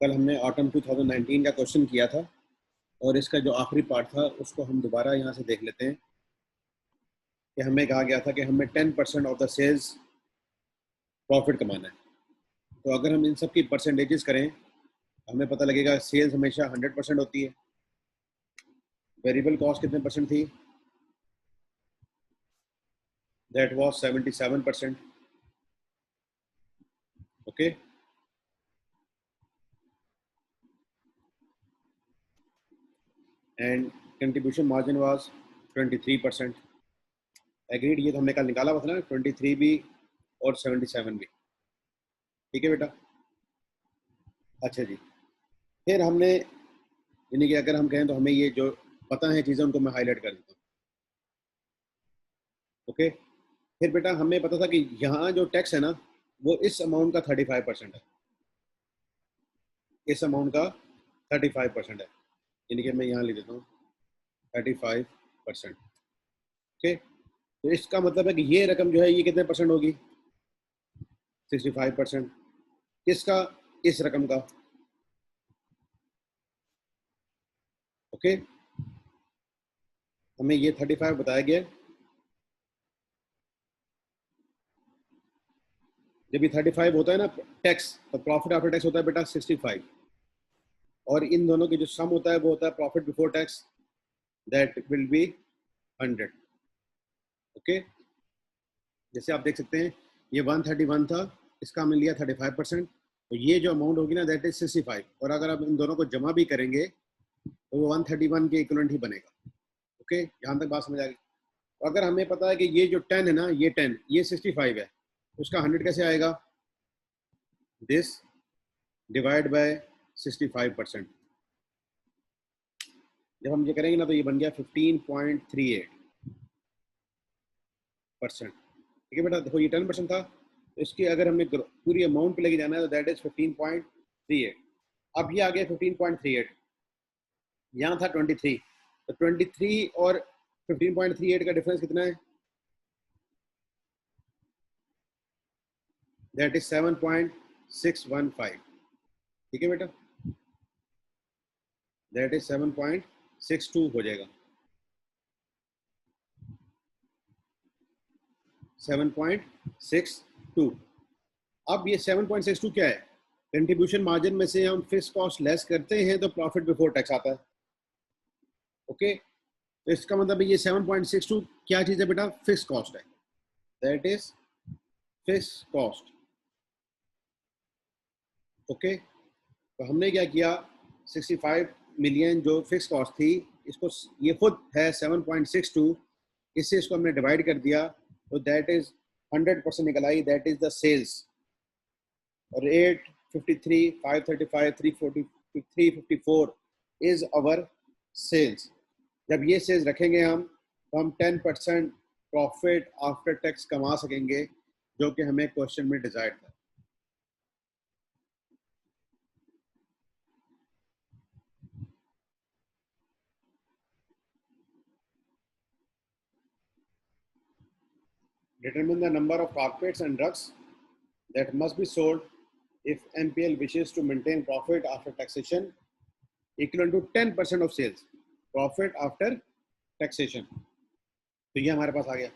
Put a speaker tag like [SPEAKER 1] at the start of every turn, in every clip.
[SPEAKER 1] कल हमने ऑटम 2019 का क्वेश्चन किया था और इसका जो आखिरी पार्ट था उसको हम दोबारा यहाँ से देख लेते हैं कि हमें कहा गया था कि हमें 10% ऑफ द सेल्स प्रॉफिट कमाना है। तो अगर हम इन सब की परसेंटेजेस करें हमें पता लगेगा सेल्स हमेशा 100% होती है। वेरिएबल कॉस्ट कितने परसेंट थी? That was 77%। Okay, and contribution margin was 23%। Agreed, ये तो हमने कल निकाला हुआ था ना, 23 भी और 77 भी। ठीक है बेटा। अच्छा जी, फिर हमने यानी कि अगर हम कहें तो हमें ये जो पता है चीज़ें उनको मैं हाईलाइट कर देता हूँ। ओके, फिर बेटा हमें पता था कि यहाँ जो टैक्स है ना वो इस अमाउंट का 35% है, इस अमाउंट का 35% है, यानी कि मैं यहाँ लिख देता हूँ 35%। ओके, तो इसका मतलब है कि ये रकम जो है ये कितने परसेंट होगी? 65%। किसका? इस रकम का। ओके, हमें ये 35 बताया गया। जब ये 35 होता है ना टैक्स, तो प्रॉफिट आफ्टर टैक्स होता है बेटा 65, और इन दोनों की जो सम होता है वो होता है profit before tax, that will B 100। Okay, जैसे आप देख सकते हैं ये 131 था, इसका हमने लिया 35%, तो ये जो अमाउंट होगी ना दैट इज 65, और अगर आप इन दोनों को जमा भी करेंगे तो वो 131 के इक्विवेलेंट ही बनेगा। ओके, यहाँ तक बात समझ आ गई। तो अगर हमें पता है कि ये जो 10 है ना, ये 10, ये 65 है, उसका 100 कैसे आएगा? This divide by 65%। जब हम ये करेंगे ना तो ये बन गया 15.38%। ठीक है बेटा, देखो ये 10% था, तो इसकी अगर हमने पूरी अमाउंट पे लेके जाना है तो दैट इज 15.38। अब ये आ गया 15.38, यहाँ था 23, तो 23 और 15.38 का डिफरेंस कितना है? That is 7.615। ठीक है बेटा, दैट इज 7.62 हो जाएगा, 7.62। अब ये 7.62 क्या है? कंट्रीब्यूशन मार्जिन में से हम फिक्स कॉस्ट लेस करते हैं तो प्रॉफिट बिफोर टैक्स आता है। ओके, तो इसका मतलब ये 7.62 क्या चीज है बेटा? फिक्स कॉस्ट है, that is fix cost. Okay, तो हमने क्या किया, 65 मिलियन जो फिक्स कॉस्ट थी, इसको ये खुद है 7.62, इससे इसको हमने डिवाइड कर दिया तो दैट इज 100% निकल आई, दैट इज द सेल्स। और 853, 535, 340, 354 इज अवर सेल्स। जब ये सेल्स रखेंगे हम तो हम 10% प्रॉफिट आफ्टर टैक्स कमा सकेंगे, जो कि हमें क्वेश्चन में डिजायर्ड था। Determine the number of carpets and rugs that must be sold if MPL wishes to maintain profit after taxation equivalent to 10% of sales. Profit after taxation. तो ये हमारे पास आ गया।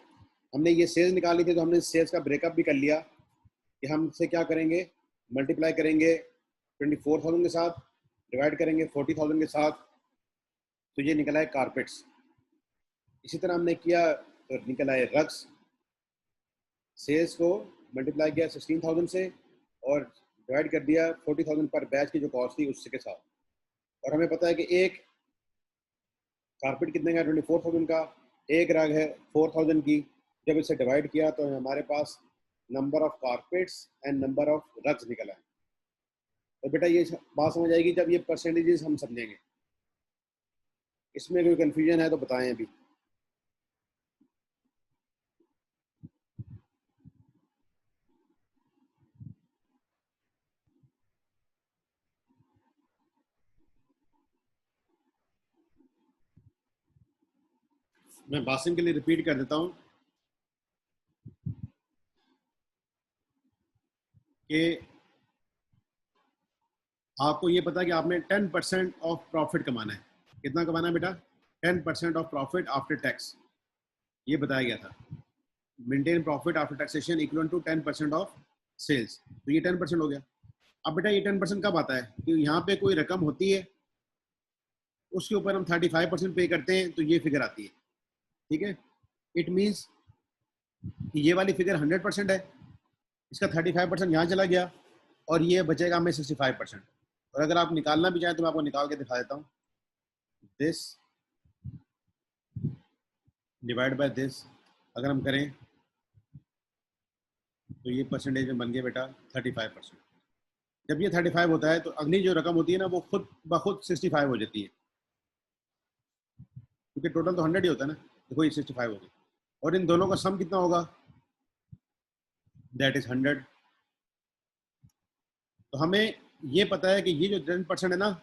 [SPEAKER 1] हमने ये सेल्स निकाली थी तो हमने सेल्स का ब्रेकअप भी कर लिया कि हम इसे क्या करेंगे, मल्टीप्लाई करेंगे 24,000 के साथ, डिवाइड करेंगे 40,000 के साथ, तो ये निकला है कारपेट्स। इसी तरह हमने किया तो निकला है रग्स। सेल्स को मल्टीप्लाई किया 16,000 से और डिवाइड कर दिया 40,000 पर बैच की जो कॉस्ट थी उसके साथ, और हमें पता है कि एक कारपेट कितने का? 24,000 का। एक रग है 4,000 की। जब इसे डिवाइड किया तो हमारे पास number of carpets and number of rugs निकला है। तो बेटा ये बात समझ आएगी जब ये परसेंटेजेस हम समझेंगे। इसमें कोई कंफ्यूजन है तो बताएं अभी। मैं बासिम के लिए रिपीट कर देता हूं कि आपको ये पता है कि आपने 10% ऑफ प्रॉफिट कमाना है। कितना कमाना है बेटा? 10% ऑफ प्रॉफिट आफ्टर टैक्स, ये बताया गया था। Maintain profit after taxation equal to 10% of sales, तो ये 10% हो गया। अब बेटा ये 10% कब आता है? कि यहाँ पे कोई रकम होती है, उसके ऊपर हम 35% पे करते हैं, तो ये फिगर आती है। ठीक है, इट मीन्स कि ये वाली फिगर 100% है, इसका 35% यहाँ चला गया और ये बचेगा हमें 65%। और अगर आप निकालना भी चाहें तो मैं आपको निकाल के दिखा देता हूँ। दिस डिवाइड बाय दिस अगर हम करें तो ये परसेंटेज में बन गया बेटा 35%। जब ये 35 होता है तो अगली जो रकम होती है ना वो खुद ब खुद 65 हो जाती है, क्योंकि टोटल तो 100 ही होता है ना। देखो ये 65 हो गई और इन दोनों का सम कितना होगा? That is 100। तो हमें ये पता है कि ये जो 10% है ना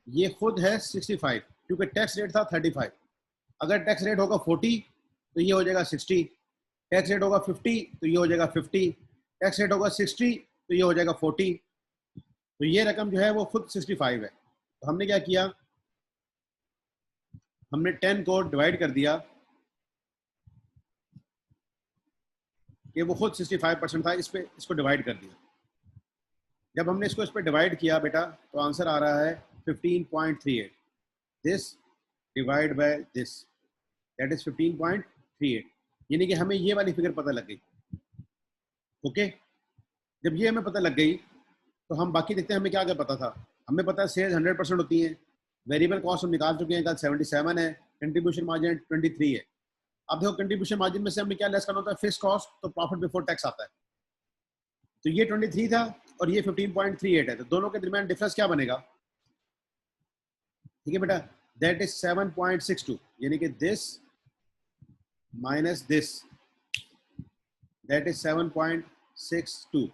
[SPEAKER 1] ये खुद है 65, क्योंकि टैक्स रेट था 35। अगर टैक्स रेट होगा 40 तो ये हो जाएगा 60, टैक्स रेट होगा 50 तो ये हो जाएगा 50, टैक्स रेट होगा 60 तो ये हो जाएगा 40। तो ये रकम जो है वो खुद 65 है। तो हमने क्या किया, हमने 10 को डिवाइड कर दिया कि वो खुद 65% था, इस पे इसको डिवाइड कर दिया। जब हमने इसको इस पे डिवाइड किया बेटा तो आंसर आ रहा है 15.38। This divide by this that is 15.38, यानी कि हमें ये वाली फिगर पता लग गई। ओके, जब ये हमें पता लग गई तो हम बाकी देखते हैं हमें क्या क्या पता था। हमें पता है सेल्स 100% होती है, वेरिएबल कॉस्ट हम निकाल चुके हैं, कल 77 है, कंट्रीब्यूशन मार्जिन 23 है। अब देखो कंट्रीब्यूशन मार्जिन में से हमें क्या लेस करना होता है? फिक्स कॉस्ट, तो प्रॉफिट बिफोर टैक्स आता है। तो ये 23 था और ये 15.38 है, तो दोनों के दरमियान डिफरेंस क्या बनेगा? ठीक है बेटा, दैट इज 7.62, यानी कि this minus this, that is 7.62।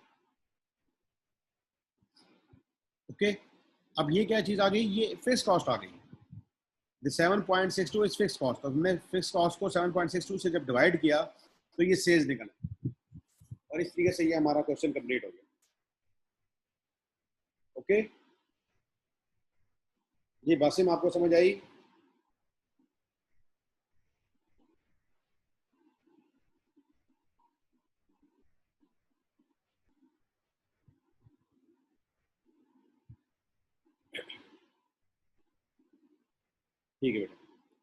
[SPEAKER 1] Okay, अब ये क्या चीज आ गई? ये फिक्स कॉस्ट आ गई। The 7.62 is fix cost. तो हमने फिक्स कॉस्ट को 7.62 से जब डिवाइड किया तो ये सेल्स निकला, और इस तरीके से ये हमारा क्वेश्चन कंप्लीट हो गया। ओके, ये बासिम आपको समझ आई? ठीक है बेटा,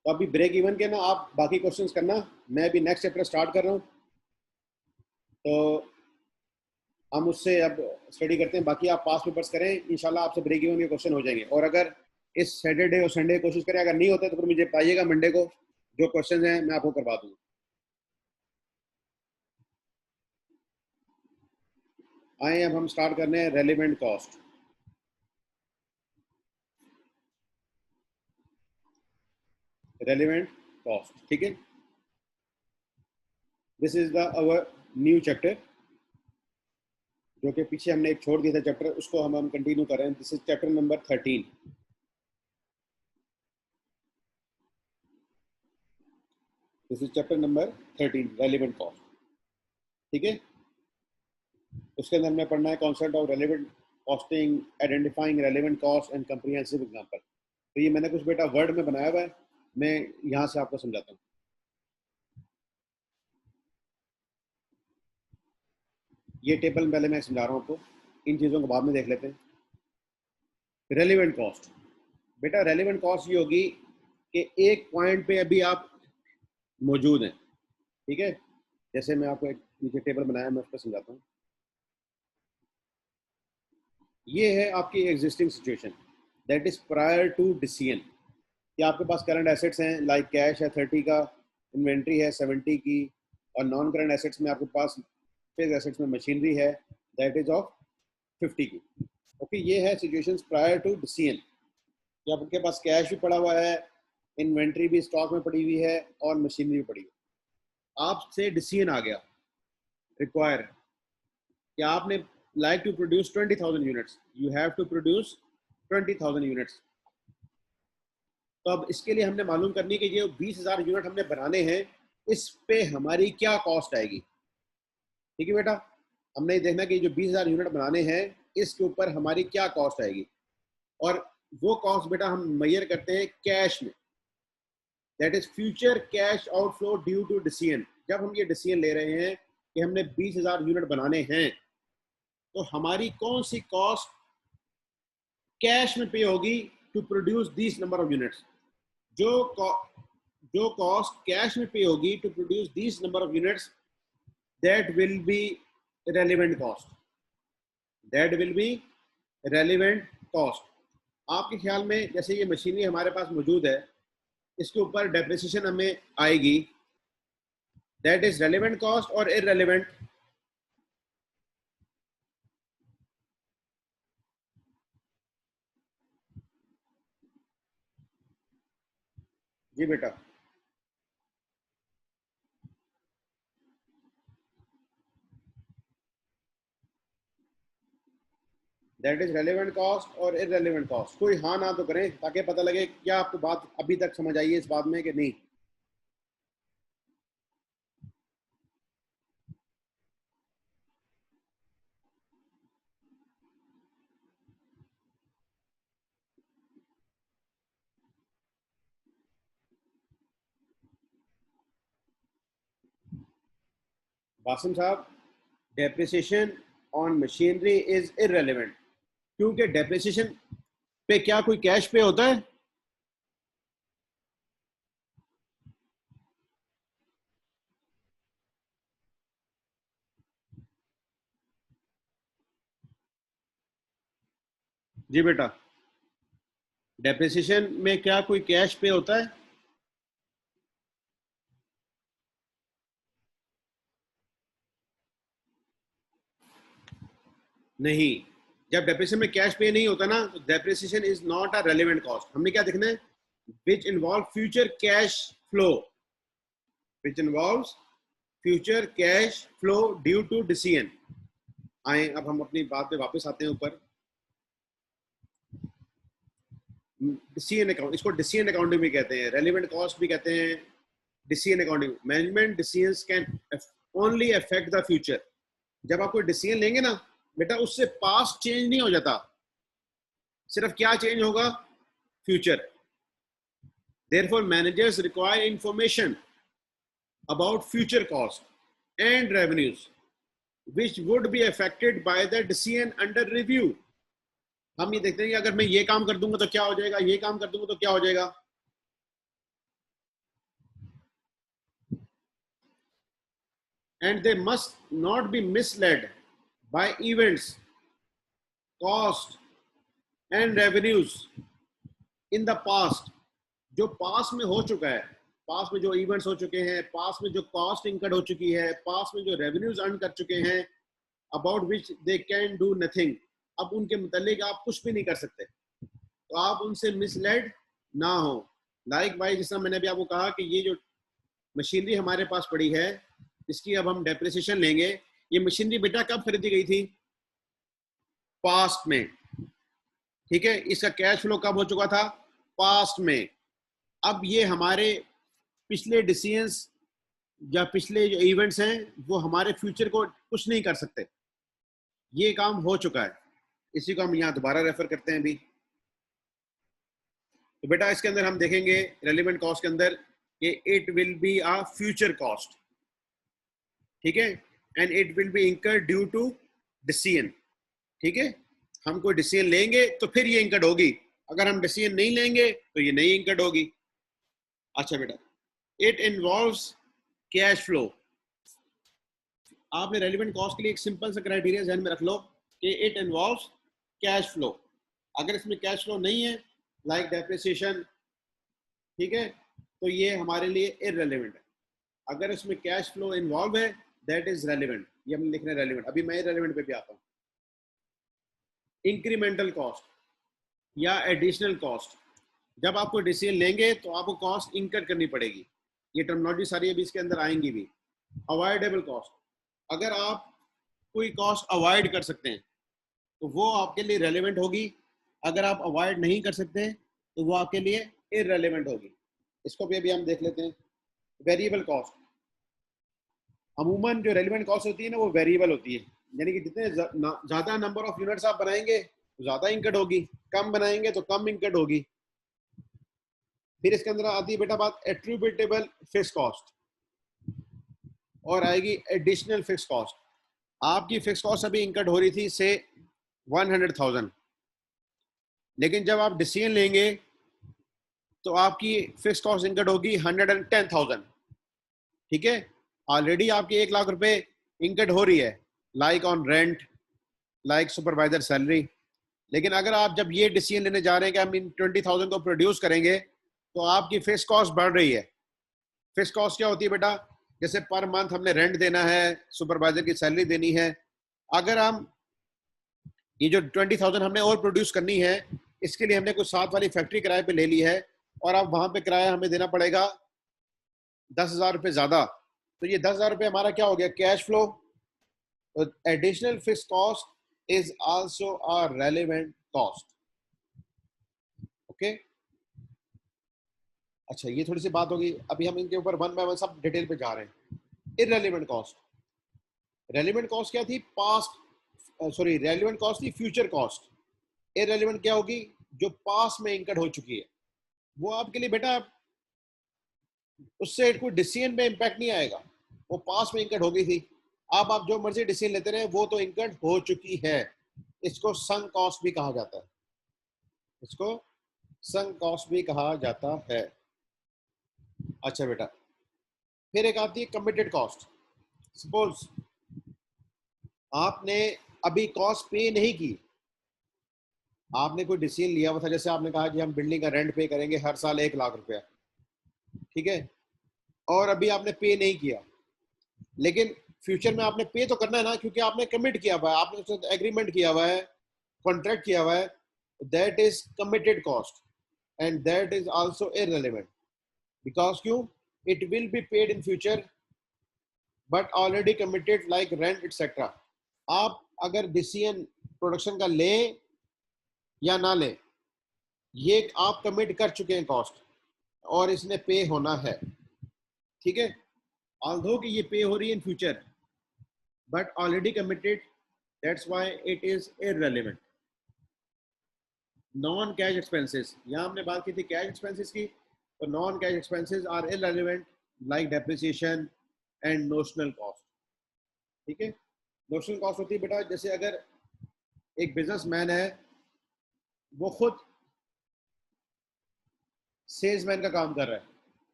[SPEAKER 1] तो अभी ब्रेक इवन के ना आप बाकी क्वेश्चंस करना, मैं अभी नेक्स्ट चैप्टर स्टार्ट कर रहा हूँ, तो हम उससे अब स्टडी करते हैं। बाकी आप पास पेपर्स करें, इंशाल्लाह आपसे ब्रेक इवन के क्वेश्चन हो जाएंगे। और अगर इस सैटरडे और संडे कोशिश करें, अगर नहीं होते तो फिर मुझे बताइएगा, मंडे को जो क्वेश्चन हैं मैं आपको करवा दूंगा। आए अब हम स्टार्ट करने हैं रेलिवेंट कॉस्ट। रेलिवेंट कॉस्ट, ठीक है, this is the our new chapter, जो कि पीछे हमने एक छोड़ दिया था चैप्टर, उसको हम कंटिन्यू कर रहे हैं। This is chapter number 13। This is chapter number 13, relevant cost. ठीक है, उसके अंदर हमने पढ़ना है concept of relevant costing, identifying relevant cost and comprehensive example. तो ये मैंने कुछ बेटा वर्ड में बनाया हुआ है, मैं यहाँ से आपको समझाता हूँ। ये टेबल पहले मैं समझा रहा हूँ आपको, इन चीज़ों को बाद में देख लेते हैं। रेलिवेंट कॉस्ट, बेटा रेलिवेंट कॉस्ट ये होगी कि एक पॉइंट पे अभी आप मौजूद हैं। ठीक है, जैसे मैं आपको एक नीचे टेबल बनाया, मैं उस पर समझाता हूँ। ये है आपकी existing situation, that is prior to decision, कि आपके पास करंट एसेट्स हैं, लाइक कैश है 30 का, इन्वेंट्री है 70 की, और नॉन करंट एसेट्स में आपके पास फिक्स्ड एसेट्स में मशीनरी है, दैट इज ऑफ 50 की। ओके, ये है सिचुएशंस प्रायर टू डिसीजन, कि आपके पास कैश भी पड़ा हुआ है, इन्वेंट्री भी स्टॉक में पड़ी हुई है, और मशीनरी भी पड़ी हुई है। आपसे डिसीजन आ गया, रिक्वायर, कि आपने like to produce 20,000 units, you have to produce 20,000 units. तो अब इसके लिए हमने मालूम करनी है कि ये 20,000 यूनिट हमने बनाने हैं, इस पे हमारी क्या कॉस्ट आएगी। ठीक है बेटा, हमने देखना कि जो 20,000 यूनिट बनाने हैं इसके ऊपर हमारी क्या कॉस्ट आएगी। और वो कॉस्ट बेटा हम मेजर करते हैं कैश में, that is future cash outflow due to decision. जब हम ये डिसीजन ले रहे हैं कि हमने 20,000 यूनिट बनाने हैं, तो हमारी कौन सी कॉस्ट कैश में पे होगी to produce this number of units. जो कॉस्ट कैश में पे होगी to produce this number of units, that will be relevant cost, that will be relevant cost. आपके ख्याल में जैसे ये मशीनरी हमारे पास मौजूद है, इसके ऊपर डेप्रिसिएशन हमें आएगी, दैट इज रेलिवेंट कॉस्ट और इररेलेवेंट? जी बेटा, दैट इज रेलिवेंट कॉस्ट और इररेलेवेंट कॉस्ट। कोई हाँ ना तो करें ताकि पता लगे क्या आपको बात अभी तक समझ आई है इस बात में कि नहीं। बासिम साहब, depreciation on machinery is irrelevant, क्योंकि डेप्रिसिएशन पे क्या कोई कैश पे होता है? जी बेटा, डेप्रिसिएशन में क्या कोई कैश पे होता है? नहीं। जब डेप्रिसिएशन में कैश पे नहीं होता ना, तो depreciation is not a relevant cost. हमने क्या देखना है? Which involve future cash flow, which involve future cash flow due to decision. आए अब हम अपनी बात पे वापस आते हैं ऊपर। डिसीजन अकाउंट, इसको डिसीजन अकाउंटिंग भी कहते हैं, रेलिवेंट कॉस्ट भी कहते हैं, decision accounting. Management decisions can only affect the future. जब आप कोई डिसीजन लेंगे ना बेटा, उससे पास्ट चेंज नहीं हो जाता, सिर्फ क्या चेंज होगा? Future. Therefore managers require information about future cost and revenues which would be affected by the decision under review। हम ये देखते हैं कि अगर मैं ये काम कर दूंगा तो क्या हो जाएगा, ये काम कर दूंगा तो क्या हो जाएगा। And they must not be misled by events, cost and revenues in the past। जो पास में हो चुका है, पास में जो इवेंट्स हो चुके हैं, पास में जो कॉस्ट इनकर्ड हो चुकी है, पास में जो रेवेन्यूज अर्न कर चुके हैं, about which they can do nothing. अब उनके मुतालिक आप कुछ भी नहीं कर सकते, तो आप उनसे मिसलेड ना हो। लाइक वाइज, जिस तरह मैंने अभी आपको कहा कि ये जो मशीनरी हमारे पास पड़ी है, इसकी अब हम डेप्रिसिएशन लेंगे। ये मशीनरी बेटा कब खरीदी गई थी? पास्ट में, ठीक है। इसका कैश फ्लो कब हो चुका था? पास्ट में। अब ये हमारे पिछले डिसीजंस या पिछले जो इवेंट्स हैं वो हमारे फ्यूचर को कुछ नहीं कर सकते, ये काम हो चुका है। इसी को हम यहाँ दोबारा रेफर करते हैं अभी। तो बेटा इसके अंदर हम देखेंगे रेलिवेंट कॉस्ट के अंदर कि it will be a future cost, ठीक है, and it will be incurred due to decision, ठीक है। हम कोई डिसीजन लेंगे तो फिर ये इंकर्ड होगी, अगर हम डिसीजन नहीं लेंगे तो ये नहीं इंकर्ड होगी। अच्छा बेटा, इट इन्वॉल्व्स कैश फ्लो। आपने रेलिवेंट कॉस्ट के लिए एक सिंपल सा क्राइटेरिया ध्यान में रख लो कि इट इन्वॉल्व्स कैश फ्लो। अगर इसमें कैश फ्लो नहीं है, लाइक डेप्रिसिएशन, ठीक है, तो ये हमारे लिए इररेलेवेंट है। अगर इसमें कैश फ्लो इन्वॉल्व है, दैट इज रेलिवेंट। ये हम लिख रहे हैं रेलिवेंट। अभी मैं इररेलेवेंट पे भी आता हूँ। इंक्रीमेंटल कॉस्ट या एडिशनल कॉस्ट, जब आप कोई डिसीजन लेंगे तो आपको कॉस्ट इंकर करनी पड़ेगी। ये टर्मिनोलॉजी सारी अभी इसके अंदर आएंगी भी। अवॉइडेबल कॉस्ट, अगर आप कोई कॉस्ट अवॉइड कर सकते हैं तो वो आपके लिए रेलेवेंट होगी, अगर आप अवॉइड नहीं कर सकते तो वो आपके लिए इररेलेवेंट होगी। इसको भी अभी हम देख लेते हैं। वेरिएबल कॉस्ट, अमूमन जो रेलिवेंट कॉस्ट होती है ना वो वेरिएबल होती है, यानी कि जितने ज़्यादा नंबर ऑफ यूनिट्स आप बनाएंगे तो ज्यादा इंकट होगी, कम बनाएंगे तो कम इंकट होगी। फिर इसके अंदर आती है बेटा बात एट्रीब्यूटेबल फिक्स कॉस्ट और आएगी एडिशनल फिक्स कॉस्ट। आपकी फिक्स कॉस्ट अभी इंकट हो रही थी से 100,000, लेकिन जब आप डिसीजन लेंगे तो आपकी फिक्स कॉस्ट इंकट होगी 110,000। ठीक है, ऑलरेडी आपकी 1 लाख रुपए इंकट हो रही है, like on rent, like supervisor salary. लेकिन अगर आप जब ये डिसीजन लेने जा रहे हैं कि हम इन 20,000 को प्रोड्यूस करेंगे, तो आपकी फिक्स कॉस्ट बढ़ रही है। फिक्स कॉस्ट क्या होती है बेटा? जैसे पर मंथ हमने रेंट देना है, सुपरवाइजर की सैलरी देनी है। अगर हम ये जो 20,000 हमने और प्रोड्यूस करनी है, इसके लिए हमने कुछ 7 वाली फैक्ट्री किराए पे ले ली है, और अब वहां पे किराया हमें देना पड़ेगा 10,000 रुपये ज्यादा। तो ये 10,000 रुपये हमारा क्या हो गया? Cash flow. Additional fix cost is also a relevant cost. Okay, अच्छा ये थोड़ी सी बात होगी, अभी हम इनके ऊपर वन बाय वन सब डिटेल पे जा रहे हैं। इररेलेवेंट कॉस्ट, रेलेवेंट कॉस्ट क्या थी? पास्ट, सॉरी रेलेवेंट कॉस्ट थी फ्यूचर कॉस्ट। इररेलेवेंट क्या होगी? जो पास में इंकट हो चुकी है, वो आपके लिए बेटा उससे कोई डिसीजन पे इम्पैक्ट नहीं आएगा, वो पास में इंकट हो गई थी। अब आप जो मर्जी डिसीजन लेते रहे, वो तो इंकट हो चुकी है। इसको संक कॉस्ट भी कहा जाता है, इसको संक कॉस्ट भी कहा जाता है। अच्छा बेटा, फिर एक आती है कमिटेड कॉस्ट। सपोज आपने अभी कॉस्ट पे नहीं की, आपने कोई डिसीजन लिया हुआ था, जैसे आपने कहा कि हम बिल्डिंग का रेंट पे करेंगे हर साल 1 लाख रुपया, ठीक है, और अभी आपने पे नहीं किया, लेकिन फ्यूचर में आपने पे तो करना है ना, क्योंकि आपने कमिट किया हुआ है, आपने उससे एग्रीमेंट किया हुआ है, कॉन्ट्रैक्ट किया हुआ है। That is committed cost and that is also irrelevant, because क्यों? It will be paid in future but already committed, like rent etcetera. आप अगर डिसीजन प्रोडक्शन का लें या ना लें, ये आप कमिट कर चुके हैं कॉस्ट, और इसने पे होना है। ठीक है, ऑल्दो कि ये पे हो रही है in future but already committed, that's why it is irrelevant. Non cash expenses, यहाँ हमने बात की थी कैश एक्सपेंसेस की, तो non cash expenses are irrelevant, like depreciation and notional cost. ठीक है, नोशनल कॉस्ट होती है बेटा, जैसे अगर एक बिजनेसमैन है, वो खुद सेल्समैन का काम कर रहा है,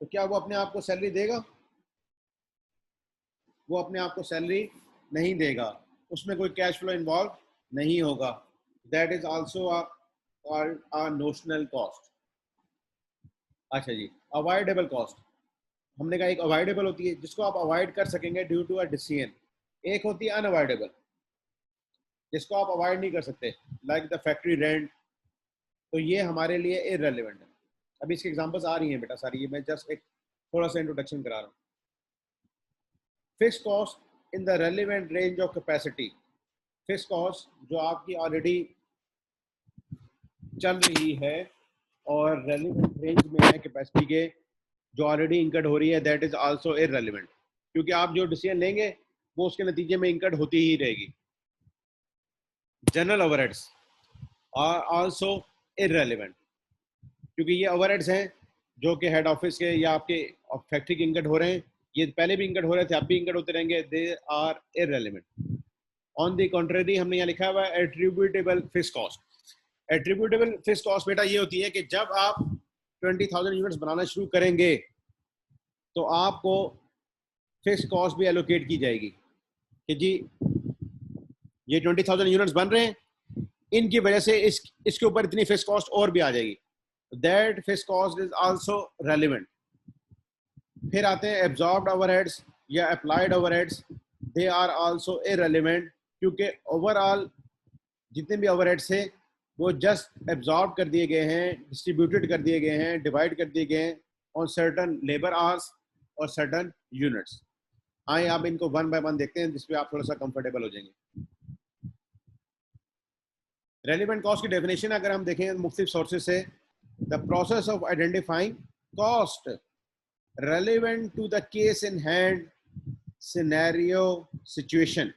[SPEAKER 1] तो क्या वो अपने आप को सैलरी देगा? वो अपने आप को सैलरी नहीं देगा, उसमें कोई कैश फ्लो इन्वॉल्व नहीं होगा। That is also called a notional cost. अच्छा जी, अवॉइडेबल कॉस्ट, हमने कहा एक अवॉइडेबल होती है जिसको आप अवॉइड कर सकेंगे ड्यू टू अ डिसीजन, एक होती है अनअवॉइडेबल जिसको आप अवॉइड नहीं कर सकते, लाइक द फैक्ट्री रेंट। तो ये हमारे लिए इररिलेवेंट है। अभी इसकी एग्जांपल्स आ रही हैं बेटा सारी, ये मैं जस्ट एक थोड़ा सा इंट्रोडक्शन करा रहा हूँ। Fix cost in the relevant range of capacity, fix cost जो आपकी ऑलरेडी चल रही है और रेलेवेंट रेंज में है कैपेसिटी के, जो ऑलरेडी इंकट हो रही है, दैट इज आल्सो इररिलेवेंट, क्योंकि आप जो डिसीजन लेंगे वो उसके नतीजे में इंकट होती ही रहेगी। General overheads are also irrelevant, क्योंकि ये ओवरहेड्स हैं जो कि हेड ऑफिस के या आपके फैक्ट्री के इंकट हो रहे हैं, ये पहले भी इंकट हो रहे थे, अब भी इंकट होते रहेंगे, they are irrelevant. On the contrary हमने यहाँ लिखा हुआ है attributable fixed cost. Attributable fixed cost बेटा ये होती है कि जब आप 20,000 यूनिट्स बनाना शुरू करेंगे, तो आपको फिक्स कॉस्ट भी एलोकेट की जाएगी कि जी ये 20,000 यूनिट्स बन रहे हैं, इनकी वजह से इसके ऊपर इतनी फिक्स कॉस्ट और भी आ जाएगी। That fixed cost is also relevant. फिर आते हैं एब्जॉर्ब्ड ओवरहेड्स या applied overheads, they are also irrelevant, क्योंकि ओवरऑल जितने भी ओवरहेड्स थे वो जस्ट एब्जॉर्ब कर दिए गए हैं, डिस्ट्रीब्यूटेड कर दिए गए हैं, डिवाइड कर दिए गए हैं ऑन सर्टन लेबर आवर्स और सर्टन यूनिट्स। आए आप इनको वन बाय वन देखते हैं, जिसपे आप थोड़ा सा कंफर्टेबल हो जाएंगे। रेलिवेंट कॉस्ट की डेफिनेशन अगर हम देखें मुख्तलिफ सोर्सेज से, the process of identifying cost relevant to the case in hand, scenario, situation.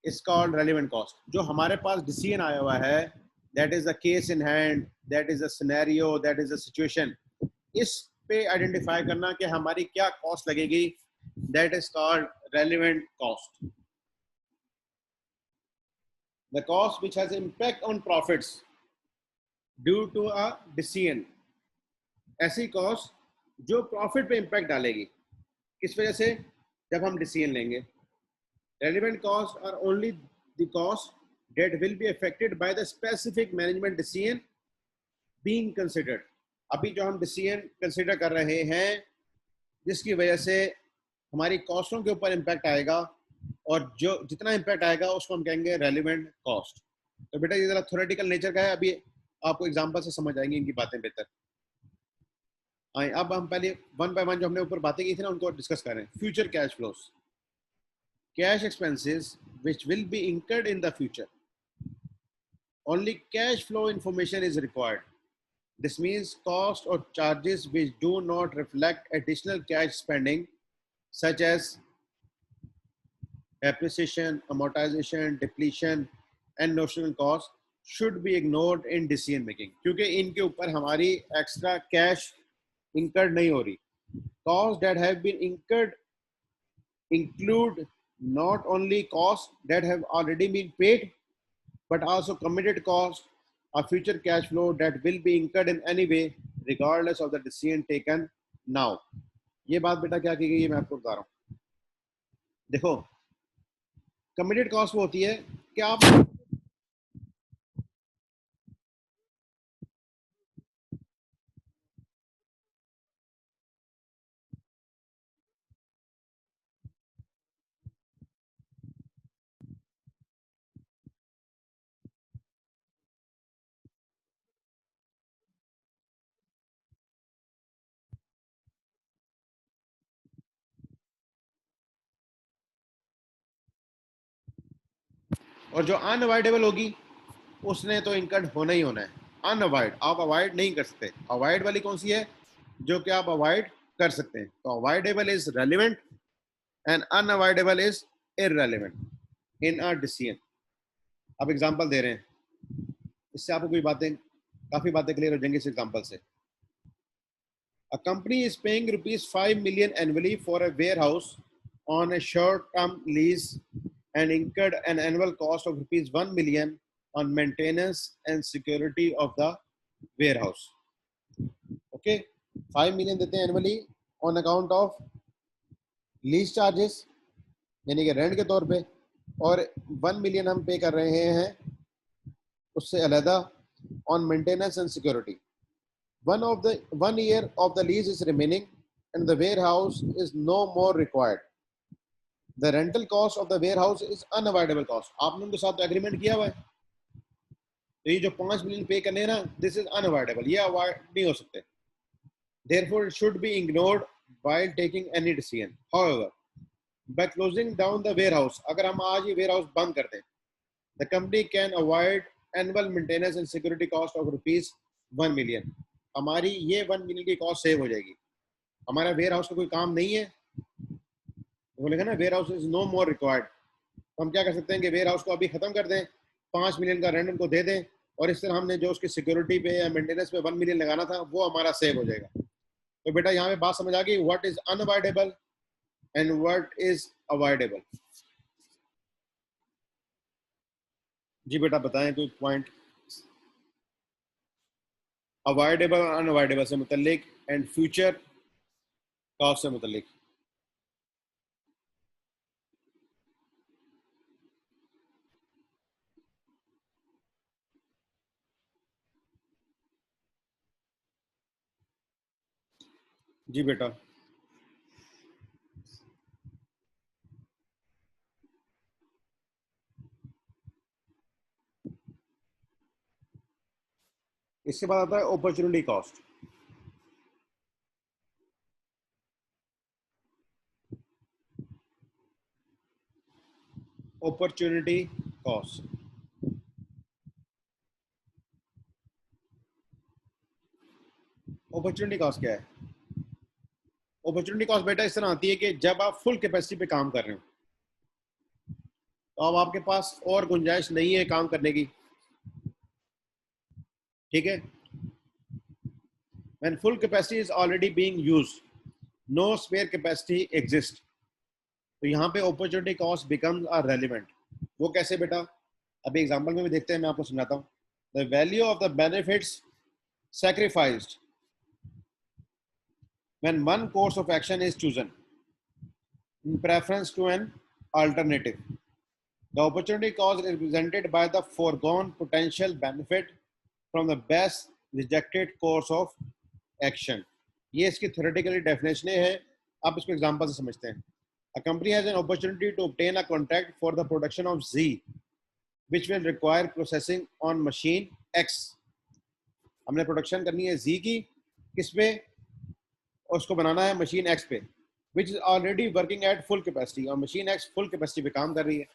[SPEAKER 1] is called relevant cost. जो हमारे पास डिसीजन आया हुआ है, that is a case in hand, that is a scenario, that is a situation, इस पे identify करना कि हमारी क्या कॉस्ट लगेगी, that is called relevant cost. The cost which has impact on profits due to a decision, ऐसी cost जो profit पे इम्पैक्ट डालेगी, किस वजह से, जब हम डिसीजन लेंगे. Relevant costs are only the costs that will be affected by the specific management decision being considered. अभी जो हम डिसीजन कंसिडर कर रहे हैं, जिसकी वजह से हमारी कॉस्टों के ऊपर इम्पैक्ट आएगा, और जो जितना इम्पैक्ट आएगा उसको हम कहेंगे रेलिवेंट कॉस्ट. तो बेटा ये जरा थ्योरेटिकल नेचर का है, अभी आपको एग्जांपल से समझ आएंगी इनकी बातें बेहतर. आए अब हम पहले वन बाय वन जो हमने ऊपर बातें की थी ना उनको डिस्कस करें. Future cash flows, cash expenses which will be incurred in the future. Only cash flow information is required. This means costs or charges which do not reflect additional cash spending, such as depreciation, amortization, depletion, and notional costs, should be ignored in decision making. क्योंकि इनके ऊपर हमारी extra cash incurred नहीं हो रही. Costs that have been incurred include not only costs that have already been paid, but also committed costs or future cash flow that will be incurred in any way, regardless of the decision taken now. ये बात बेटा क्या की गई है मैं आपको बता रहा हूँ. देखो, कमिटेड कॉस्ट वो होती है कि आप और जो अनअवॉइडेबल होगी उसने तो इनकर्ड होना ही होना है. अनअवॉइड आप अवॉइड नहीं कर सकते. अवॉइड वाली कौन सी है, जो कि आप अवॉइड कर सकते हैं. तो avoidable is relevant and unavoidable is irrelevant in a decision. अब एग्जांपल दे रहे हैं, इससे आपको कोई बातें काफी बातें क्लियर हो जाएंगी इस एग्जांपल से. A company is paying rupees 5 million annually for a warehouse on a short-term lease and incurred an annual cost of rupees 1 million on maintenance and security of the warehouse. Okay, 5 million देते हैं annually on account of lease charges यानी कि rent के तौर पे, और 1 million हम पे कर रहे हैं उससे अलहदा on maintenance and security. 1 year of the lease is remaining and the warehouse is no more required. The rental cost of the warehouse is unavoidable cost. आपने उनके साथ एग्रीमेंट किया हुआ है, तो ये जो 5 मिलियन पे करने हैं ना, दिस इज अनअवॉइडेबल, ये अवॉइड नहीं हो सकते. Therefore, it should be ignored while taking any decision. However, by closing down the warehouse, अगर हम आज ये warehouse बंद कर दें, the company can avoid annual maintenance and security cost of rupees 1 million. हमारी ये 1 मिलियन की कॉस्ट सेव हो जाएगी. हमारा वेयर हाउस का कोई काम नहीं है, बोलेगा ना warehouse is no more required. तो हम क्या कर सकते हैं कि वेयर हाउस को अभी खत्म कर दें, 5 मिलियन का रेंट उनको दे दें, और इस तरह हमने जो उसकी सिक्योरिटी पे या मेंटेनेंस पे 1 मिलियन लगाना था वो हमारा सेव हो जाएगा. तो बेटा यहाँ पे बात समझ आ गई, what is unavoidable and what is avoidable. जी बेटा बताएं कोई पॉइंट. अवॉइडेबल और अनअवॉइडेबल से मुतल्लिक एंड फ्यूचर कॉस्ट से मुतल्लिक. जी बेटा. इसके बाद आता है opportunity cost. Opportunity cost, opportunity cost क्या है? अपॉर्चुनिटी कॉस्ट बेटा इस तरह आती है कि जब आप फुल कैपेसिटी पे काम कर रहे हो, तो अब आपके पास और गुंजाइश नहीं है काम करने की, ठीक है। When full capacity is already being used, no spare capacity exists. तो यहाँ पे opportunity cost becomes a relevant. वो कैसे बेटा? अभी एग्जांपल में भी देखते हैं, मैं आपको समझाता हूँ. The value of the benefits sacrificed when one course of action is chosen in preference to an alternative. The opportunity cost is represented by the foregone potential benefit from the best rejected course of action. ये इसकी theoretically definition है. आप इसको example से समझते हैं. A company has an opportunity to obtain a contract for the production of Z, which will require processing on machine X. हमने production करनी है Z की, किस पे? और उसको बनाना है मशीन X पे, which is already working at full capacity. और मशीन X full capacity पे काम कर रही है.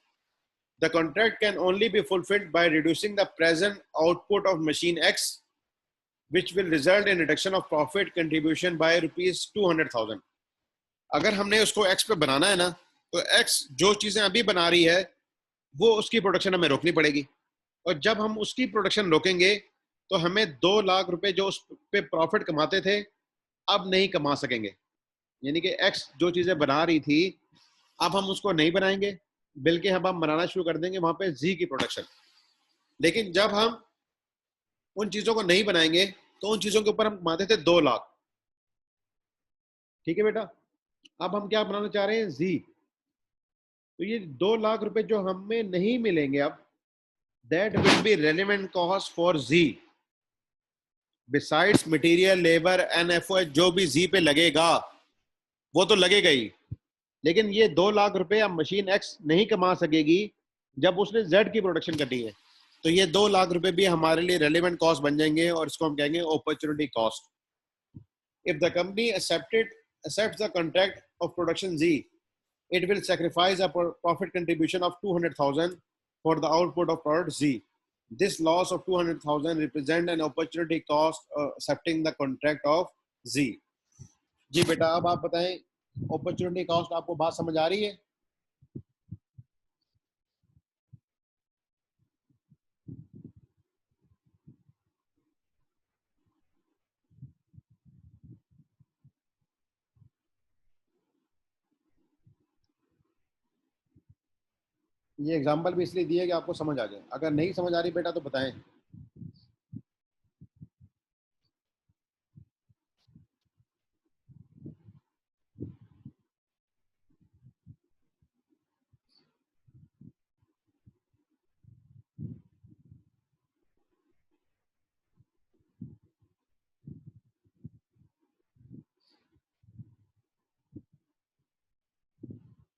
[SPEAKER 1] The contract can only be fulfilled by reducing the present output of machine X, which will result in reduction of profit contribution by rupees 200,000. अगर हमने उसको X पे बनाना है ना, तो X जो चीजें अभी बना रही है वो उसकी प्रोडक्शन हमें रोकनी पड़ेगी. और जब हम उसकी प्रोडक्शन रोकेंगे तो हमें 2 लाख रुपए जो उस पे प्रॉफिट कमाते थे अब नहीं कमा सकेंगे. यानी कि X जो चीजें बना रही थी अब हम उसको नहीं बनाएंगे, बल्कि अब हम बनाना शुरू कर देंगे वहां पे Z की प्रोडक्शन. लेकिन जब हम उन चीजों को नहीं बनाएंगे तो उन चीजों के ऊपर हम कमाते थे 2 लाख. ठीक है बेटा. अब हम क्या बनाना चाह रहे हैं? Z. तो ये 2 लाख रुपए जो हमें नहीं मिलेंगे अब, that will be relevant cost for Z. Besides material, labor, NFO, जो भी Z पे लगेगा वो तो लगेगा ही. लेकिन ये 2 लाख रुपए अब मशीन X नहीं कमा सकेगी जब उसने Z की प्रोडक्शन करनी है. तो ये 2 लाख रुपए भी हमारे लिए रेलेवेंट कॉस्ट बन जाएंगे और इसको हम कहेंगे opportunity cost. If the company accepts the contract of production Z, it will sacrifice a profit contribution of 200,000 for the output of product Z. This loss of 200,000 represent an opportunity cost accepting the contract of Z. जी बेटा, अब आप बताएं opportunity cost आपको बात समझ आ रही है? ये एग्जांपल भी इसलिए दिए कि आपको समझ आ जाए. अगर नहीं समझ आ रही बेटा तो बताएं.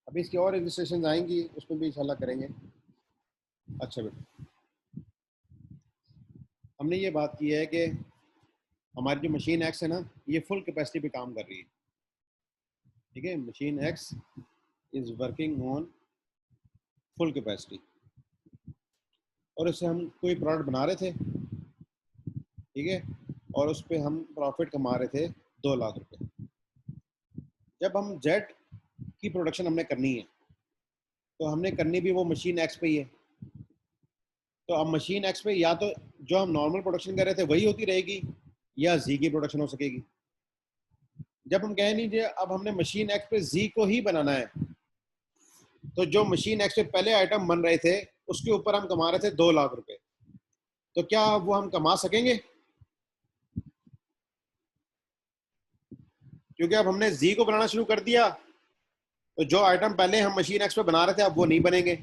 [SPEAKER 1] अभी इसकी और रजिस्ट्रेशन आएंगी, उसमें भी इंशाल्लाह करेंगे. अच्छा बेटा, हमने ये बात की है कि हमारी जो मशीन एक्स है ना, ये फुल कैपेसिटी पे काम कर रही है. ठीक है, machine x is working on full capacity और उससे हम कोई प्रोडक्ट बना रहे थे. ठीक है, और उस पर हम प्रॉफिट कमा रहे थे 2 लाख रुपए. जब हम जेट की प्रोडक्शन हमने करनी है तो हमने करनी भी वो मशीन एक्स पे ही है. तो अब मशीन एक्स पे या तो जो हम नॉर्मल प्रोडक्शन कर रहे थे वही होती रहेगी या जी की प्रोडक्शन हो सकेगी. जब हम कह लीजिए अब हमने मशीन एक्स पे जी को ही बनाना है, तो जो मशीन एक्स पे पहले आइटम बन रहे थे उसके ऊपर हम कमा रहे थे 2 लाख रुपए. तो क्या वो हम कमा सकेंगे? क्योंकि अब हमने जी को बनाना शुरू कर दिया, तो जो आइटम पहले हम मशीन एक्स पे बना रहे थे अब वो नहीं बनेंगे.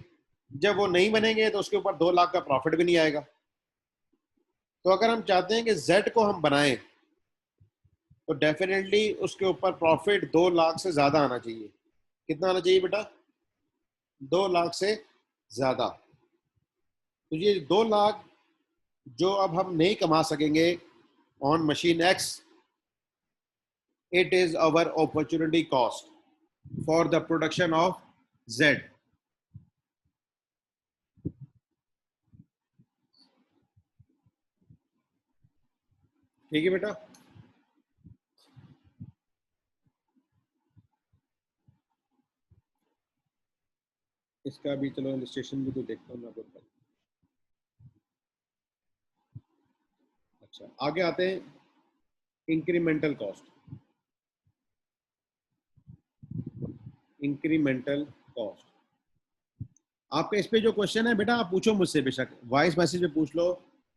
[SPEAKER 1] जब वो नहीं बनेंगे तो उसके ऊपर 2 लाख का प्रॉफिट भी नहीं आएगा. तो अगर हम चाहते हैं कि जेड को हम बनाएं तो डेफिनेटली उसके ऊपर प्रॉफिट 2 लाख से ज्यादा आना चाहिए. कितना आना चाहिए बेटा? 2 लाख से ज्यादा. तो ये 2 लाख जो अब हम नहीं कमा सकेंगे on machine x, it is our opportunity cost for the production of Z. ठीक है बेटा. इसका भी चलो इलस्ट्रेशन भी तो देखता हूँ मैं आपको। अच्छा, आगे आते हैं इंक्रीमेंटल कॉस्ट। इंक्रीमेंटल कॉस्ट आपका इस पे जो क्वेश्चन है बेटा, आप पूछो मुझसे, बेशक वॉइस मैसेज में पूछ लो।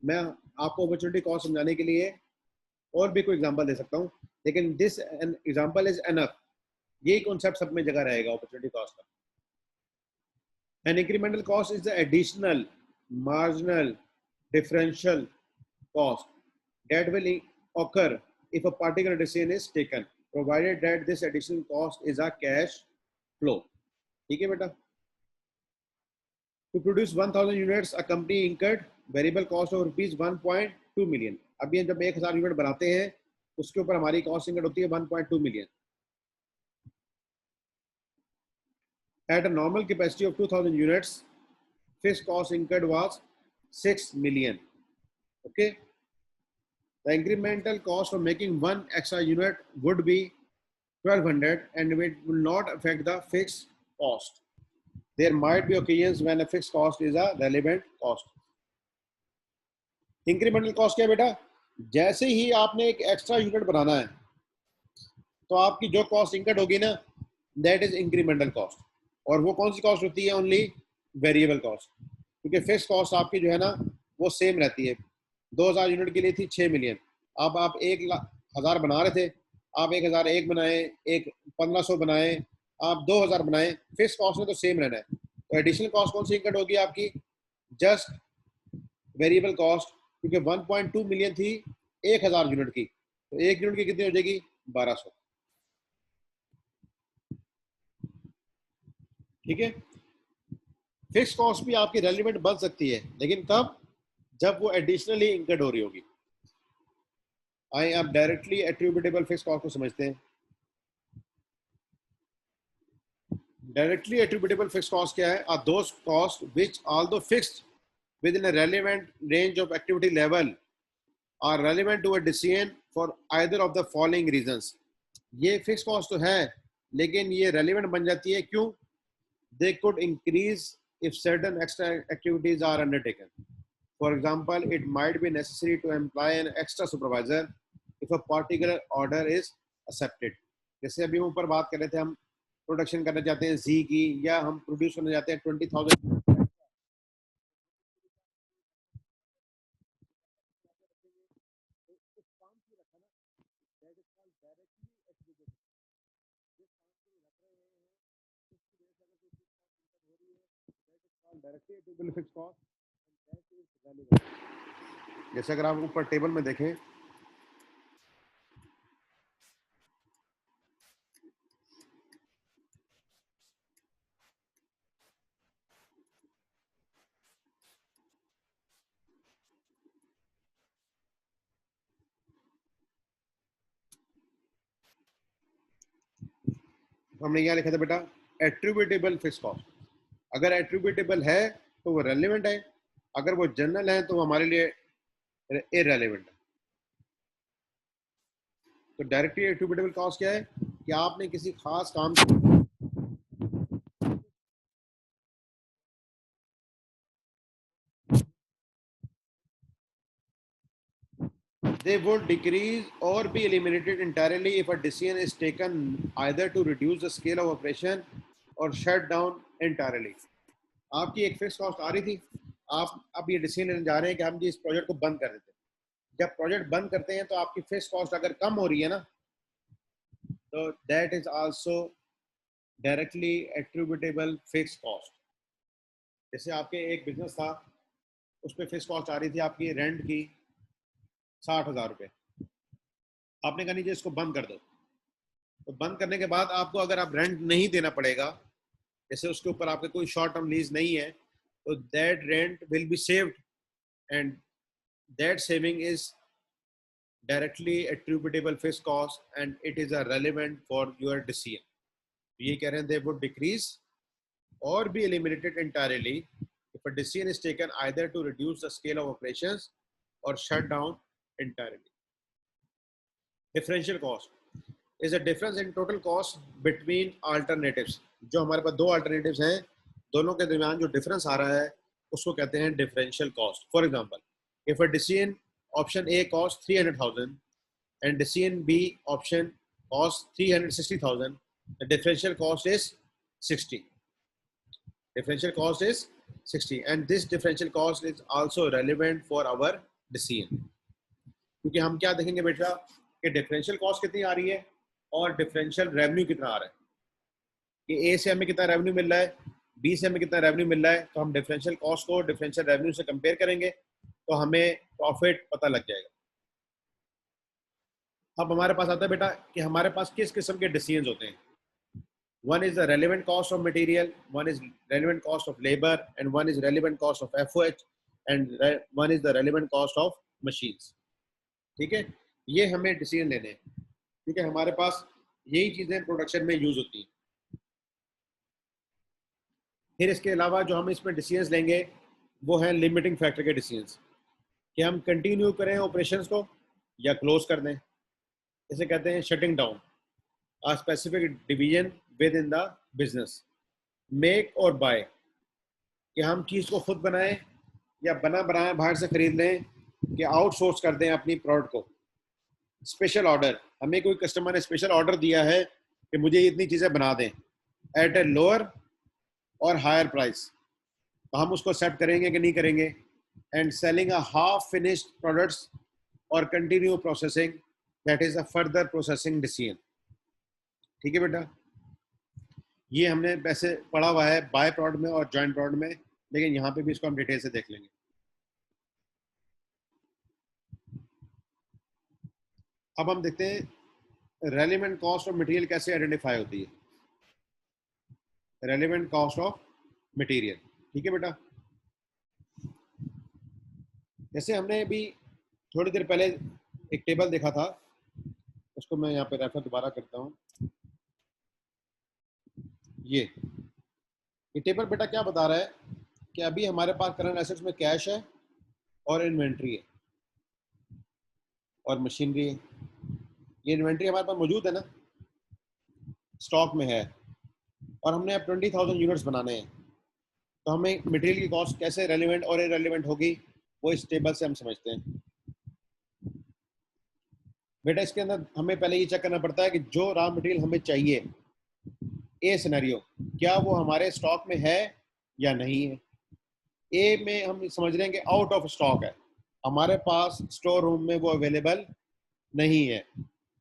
[SPEAKER 1] मैं आपको अपॉर्चुनिटी कॉस्ट समझाने के लिए और भी कोई एग्जांपल दे सकता हूँ, लेकिन दिस एग्जांपल इज एनफ। यही कॉन्सेप्ट सब में जगह रहेगा अपॉर्चुनिटी कॉस्ट का। An incremental cost is the additional marginal differential cost that will occur if a particular decision is taken, provided that this additional cost is a cash flow. ठीक है बेटा। To produce 1000 units, a company incurred variable cost of rupees 1.2 million. अभी जब 1000 unit बनाते हैं उसके ऊपर हमारी कॉस्ट इनकर्ड होती है 1.2 million. At a normal capacity of 2000 units, fixed cost incurred was 6 million. Okay. The incremental cost of making one extra unit would be 1200 and it will not affect the fixed cost. There might be occasions when a fixed cost is a relevant cost. Incremental cost क्या है बेटा? जैसे ही आपने एक extra unit बनाना है तो आपकी जो कॉस्ट इंकर्ड होगी ना, दैट इज इंक्रीमेंटल कॉस्ट। और वो कौन सी कॉस्ट होती है? Only variable cost. क्योंकि फिक्स कॉस्ट आपकी जो है ना वो सेम रहती है। 2000 यूनिट के लिए थी 6 मिलियन। अब आप 1,000 बना रहे थे, आप 1001 बनाए, एक 1500 बनाए, आप 2000 बनाए, फिक्स कॉस्ट में तो सेम रहना है। तो एडिशनल कॉस्ट कौन सी इंकर्ड होगी आपकी? Just variable cost. क्योंकि 1.2 मिलियन थी 1000 यूनिट की, तो एक यूनिट की कितनी हो जाएगी? 1200। ठीक है। फिक्स कॉस्ट भी आपकी रेलिवेंट बन सकती है, लेकिन कब? जब वो एडिशनली इंकर्ड हो रही होगी। आइए आप डायरेक्टली एट्रीब्यूटेबल फिक्स कॉस्ट को समझते हैं। डायरेक्टली एट्रीब्यूटेबल फिक्स कॉस्ट क्या है? Are those cost which although fixed within a relevant range of activity level are relevant to a decision for either of the following reasons. ये fixed cost तो है, लेकिन ये relevant बन जाती है क्यों? They could increase if certain extra activities are undertaken. For example, it might be necessary to employ an extra supervisor if a particular order is accepted. जैसे अभी हम ऊपर बात कर रहे थे, हम प्रोडक्शन करना चाहते हैं जी की, या हम प्रोड्यूस करना चाहते हैं 20,000। जैसे अगर आप ऊपर टेबल में देखें, हमने यहाँ लिखा था बेटा एट्रीब्यूटेबल फिक्स कॉस्ट। अगर एट्रीब्यूटेबल है तो वो रेलेवेंट है, अगर वो जनरल है तो वो हमारे लिए इररेलेवेंट है। तो डायरेक्टली एट्रीब्यूटेबल कॉस्ट क्या है? कि आपने किसी खास काम they would decrease or be eliminated entirely if a decision is taken either to reduce the scale of operation or shut down entirely. आपकी एक फिक्स कॉस्ट आ रही थी, आप अब ये डिसीजन लेने जा रहे हैं कि हम जी इस प्रोजेक्ट को बंद कर देते हैं। जब प्रोजेक्ट बंद करते हैं तो आपकी फिक्स कॉस्ट अगर कम हो रही है ना, तो that is also directly attributable fixed cost. जैसे आपके एक बिजनेस था, उस पर फिक्स कॉस्ट आ रही थी आपकी रेंट की 60,000 रुपये। आपने कहा नहीं जी इसको बंद कर दो। तो बंद करने के बाद आपको अगर आप रेंट नहीं देना पड़ेगा, जैसे उसके ऊपर आपके कोई शॉर्ट टर्म लीज नहीं है, तो that rent will be saved and that saving is directly attributable fixed cost and it is a relevant for your decision. ये कह रहे हैं they would decrease or be eliminated entirely if a decision is taken either to reduce the scale of operations or shut down entirely. Differential cost is a difference in total cost between alternatives. जो हमारे पास दो alternatives हैं, दोनों के दरमियान जो difference आ रहा है उसको कहते हैं differential cost. For example, if a decision option A cost 300,000 and decision B option costs 360,000, the differential cost is 60. Differential cost is 60, and this differential cost is also relevant for our decision. क्योंकि हम क्या देखेंगे बेटा कि differential cost कितनी आ रही है और डिफरेंशियल रेवेन्यू कितना आ रहा है, कि ए से हमें कितना रेवेन्यू मिल रहा है, बी से हमें कितना रेवेन्यू मिल रहा है. तो हम डिफरेंशियल कॉस्ट को डिफरेंशियल रेवेन्यू से कंपेयर करेंगे तो हमें प्रॉफिट पता लग जाएगा. अब हमारे पास आता है बेटा कि हमारे पास किस किस्म के डिसीजंस होते हैं. One is the relevant cost of material, one is relevant cost of labor, and one is relevant cost of FOH, and one is the relevant cost of machines. ठीक है, ये हमें डिसीजन लेने हैं क्योंकि हमारे पास यही चीजें प्रोडक्शन में यूज होती हैं. फिर इसके अलावा जो हम इसमें डिसीजंस लेंगे वो है लिमिटिंग फैक्टर के डिसीजंस, कि हम कंटिन्यू करें ऑपरेशंस को या क्लोज कर दें. इसे कहते हैं shutting down a specific division within the business. Make और बाय, कि हम चीज़ को खुद बनाएं या बना बनाए बाहर से खरीद लें, कि आउटसोर्स कर दें अपनी प्रोडक्ट को. स्पेशल ऑर्डर, हमें कोई कस्टमर ने स्पेशल ऑर्डर दिया है कि मुझे इतनी चीज़ें बना दें एट ए लोअर और हायर प्राइस, तो हम उसको एक्सेप्ट करेंगे कि नहीं करेंगे. And selling a half finished products और continue processing, that is a further processing decision. ठीक है बेटा, ये हमने वैसे पढ़ा हुआ है बाय प्रोडक्ट में और जॉइंट प्रोडक्ट में, लेकिन यहाँ पे भी इसको हम डिटेल से देख लेंगे. अब हम देखते हैं रेलेवेंट कॉस्ट ऑफ मटेरियल कैसे आइडेंटिफाई होती है. रेलेवेंट कॉस्ट ऑफ मटेरियल, ठीक है बेटा. जैसे हमने अभी थोड़ी देर पहले एक टेबल देखा था, उसको मैं यहाँ पे रेफर दोबारा करता हूँ. ये टेबल बेटा क्या बता रहा है कि अभी हमारे पास करंट एसेट्स में कैश है और इन्वेंट्री है और मशीनरी है. ये इन्वेंट्री हमारे पास मौजूद है ना, स्टॉक में है, और हमने अब 20,000 यूनिट्स बनाने हैं. तो हमें मटेरियल की कॉस्ट कैसे रेलेवेंट और इररेलेवेंट होगी वो इस टेबल से हम समझते हैं. बेटा इसके अंदर हमें पहले ये चेक करना पड़ता है कि जो रॉ मटेरियल हमें चाहिए, ए सिनेरियो, क्या वो हमारे स्टॉक में है या नहीं है. ए में हम समझ रहे हैं कि आउट ऑफ स्टॉक है, हमारे पास स्टोर रूम में वो अवेलेबल नहीं है.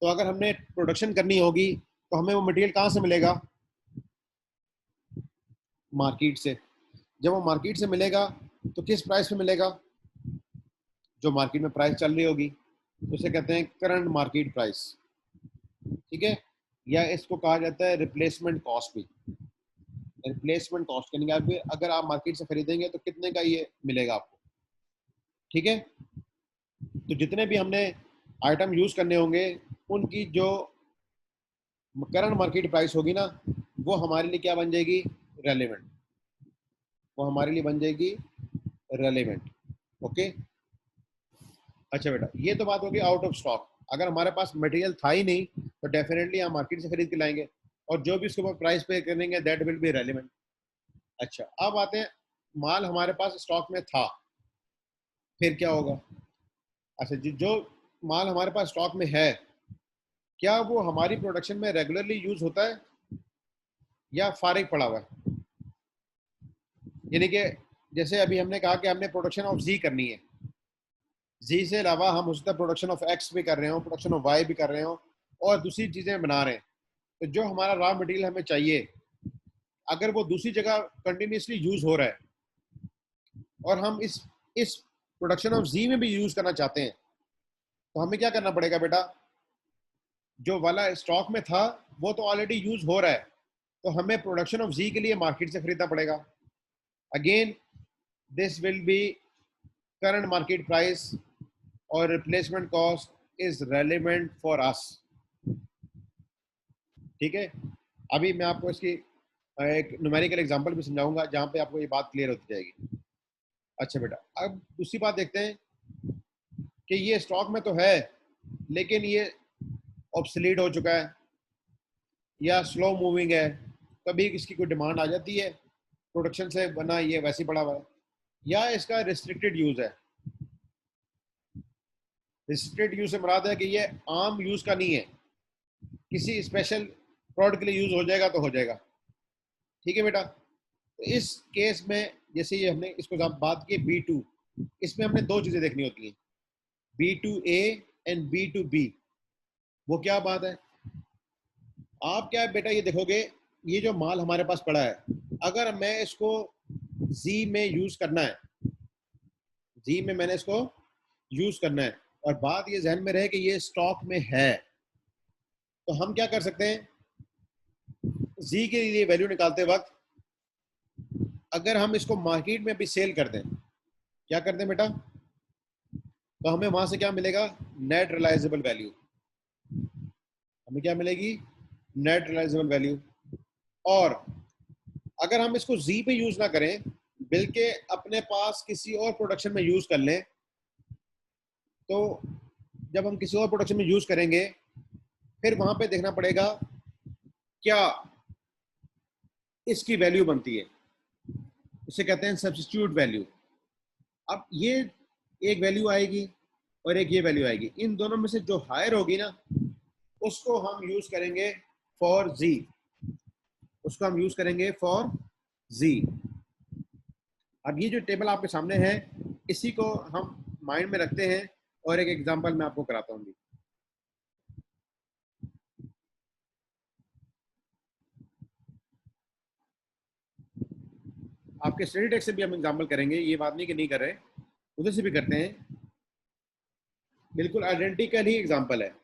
[SPEAKER 1] तो अगर हमने प्रोडक्शन करनी होगी तो हमें वो मटेरियल कहाँ से मिलेगा, मार्केट से. जब वो मार्केट से मिलेगा तो किस प्राइस पे मिलेगा, जो मार्केट में प्राइस चल रही होगी, तो उसे कहते हैं करंट मार्केट प्राइस. ठीक है, या इसको कहा जाता है रिप्लेसमेंट कॉस्ट भी. रिप्लेसमेंट कॉस्ट यानी अगर आप मार्केट से खरीदेंगे तो कितने का ये मिलेगा आपको. ठीक है, तो जितने भी हमने आइटम यूज करने होंगे उनकी जो करंट मार्केट प्राइस होगी ना, वो हमारे लिए क्या बन जाएगी, रेलेवेंट. वो हमारे लिए बन जाएगी रेलेवेंट. ओके, अच्छा बेटा, ये तो बात होगी आउट ऑफ स्टॉक. अगर हमारे पास मटेरियल था ही नहीं तो डेफिनेटली हम मार्केट से खरीद के लाएंगे और जो भी उसके ऊपर प्राइस पे करेंगे दैट विल बी रेलेवेंट. अच्छा, अब आते हैं माल हमारे पास स्टॉक में था, फिर क्या होगा. अच्छा, जो माल हमारे पास स्टॉक में है, क्या वो हमारी प्रोडक्शन में रेगुलरली यूज होता है या फारिग पड़ा हुआ है. यानी कि जैसे अभी हमने कहा कि हमने प्रोडक्शन ऑफ जी करनी है, जी से अलावा हम उसका प्रोडक्शन ऑफ एक्स भी कर रहे हो, प्रोडक्शन ऑफ वाई भी कर रहे हो और दूसरी चीजें बना रहे हैं. तो जो हमारा रॉ मटेरियल हमें चाहिए, अगर वो दूसरी जगह कंटिन्यूसली यूज हो रहा है और हम इस प्रोडक्शन ऑफ जी में भी यूज करना चाहते हैं, तो हमें क्या करना पड़ेगा बेटा, जो वाला स्टॉक में था वो तो ऑलरेडी यूज हो रहा है, तो हमें प्रोडक्शन ऑफ जी के लिए मार्केट से खरीदना पड़ेगा. Again this will be current market price और replacement cost is relevant for us. ठीक है, अभी मैं आपको इसकी एक न्यूमेरिकल एग्जांपल भी समझाऊंगा जहां पे आपको ये बात क्लियर होती जाएगी. अच्छा बेटा, अब दूसरी बात देखते हैं कि ये स्टॉक में तो है लेकिन ये ऑब्सलीट हो चुका है या स्लो मूविंग है, कभी इसकी कोई डिमांड आ जाती है प्रोडक्शन से बना, ये वैसे ही पड़ा हुआ है, या इसका रिस्ट्रिक्टेड यूज है। रिस्ट्रिक्टेड यूज से मुराद है कि ये आम यूज का नहीं है, किसी स्पेशल प्रोडक्ट के लिए यूज हो जाएगा तो हो जाएगा। ठीक है बेटा। तो इस केस में जैसे ये हमने इसको बात की B2, इसमें हमने दो चीजें देखनी होती हैं, B2A एंड B2B। वो क्या बात है, आप क्या बेटा ये देखोगे, ये जो माल हमारे पास पड़ा है, अगर मैं इसको जी में यूज करना है, जी में मैंने इसको यूज करना है, और बात ये जहन में रहे कि ये स्टॉक में है, तो हम क्या कर सकते हैं, जी के लिए वैल्यू निकालते वक्त अगर हम इसको मार्केट में भी सेल कर दें, क्या करते हैं बेटा, तो हमें वहां से क्या मिलेगा, नेट रियलाइजेबल वैल्यू। हमें क्या मिलेगी, नेट रियलाइजेबल वैल्यू। और अगर हम इसको जी पे यूज ना करें, बल्कि अपने पास किसी और प्रोडक्शन में यूज कर लें, तो जब हम किसी और प्रोडक्शन में यूज करेंगे, फिर वहां पे देखना पड़ेगा क्या इसकी वैल्यू बनती है, इसे कहते हैं सब्स्टिट्यूट वैल्यू। अब ये एक वैल्यू आएगी और एक ये वैल्यू आएगी, इन दोनों में से जो हायर होगी ना, उसको हम यूज करेंगे फॉर जी, उसको हम यूज करेंगे फॉर जी। अब ये जो टेबल आपके सामने है, इसी को हम माइंड में रखते हैं, और एक एग्जांपल मैं आपको कराता हूँ। आपके स्टडी टेक्स्ट से भी हम एग्जांपल करेंगे, ये बात नहीं कि नहीं कर रहे, उधर से भी करते हैं, बिल्कुल आइडेंटिकल ही एग्जांपल है,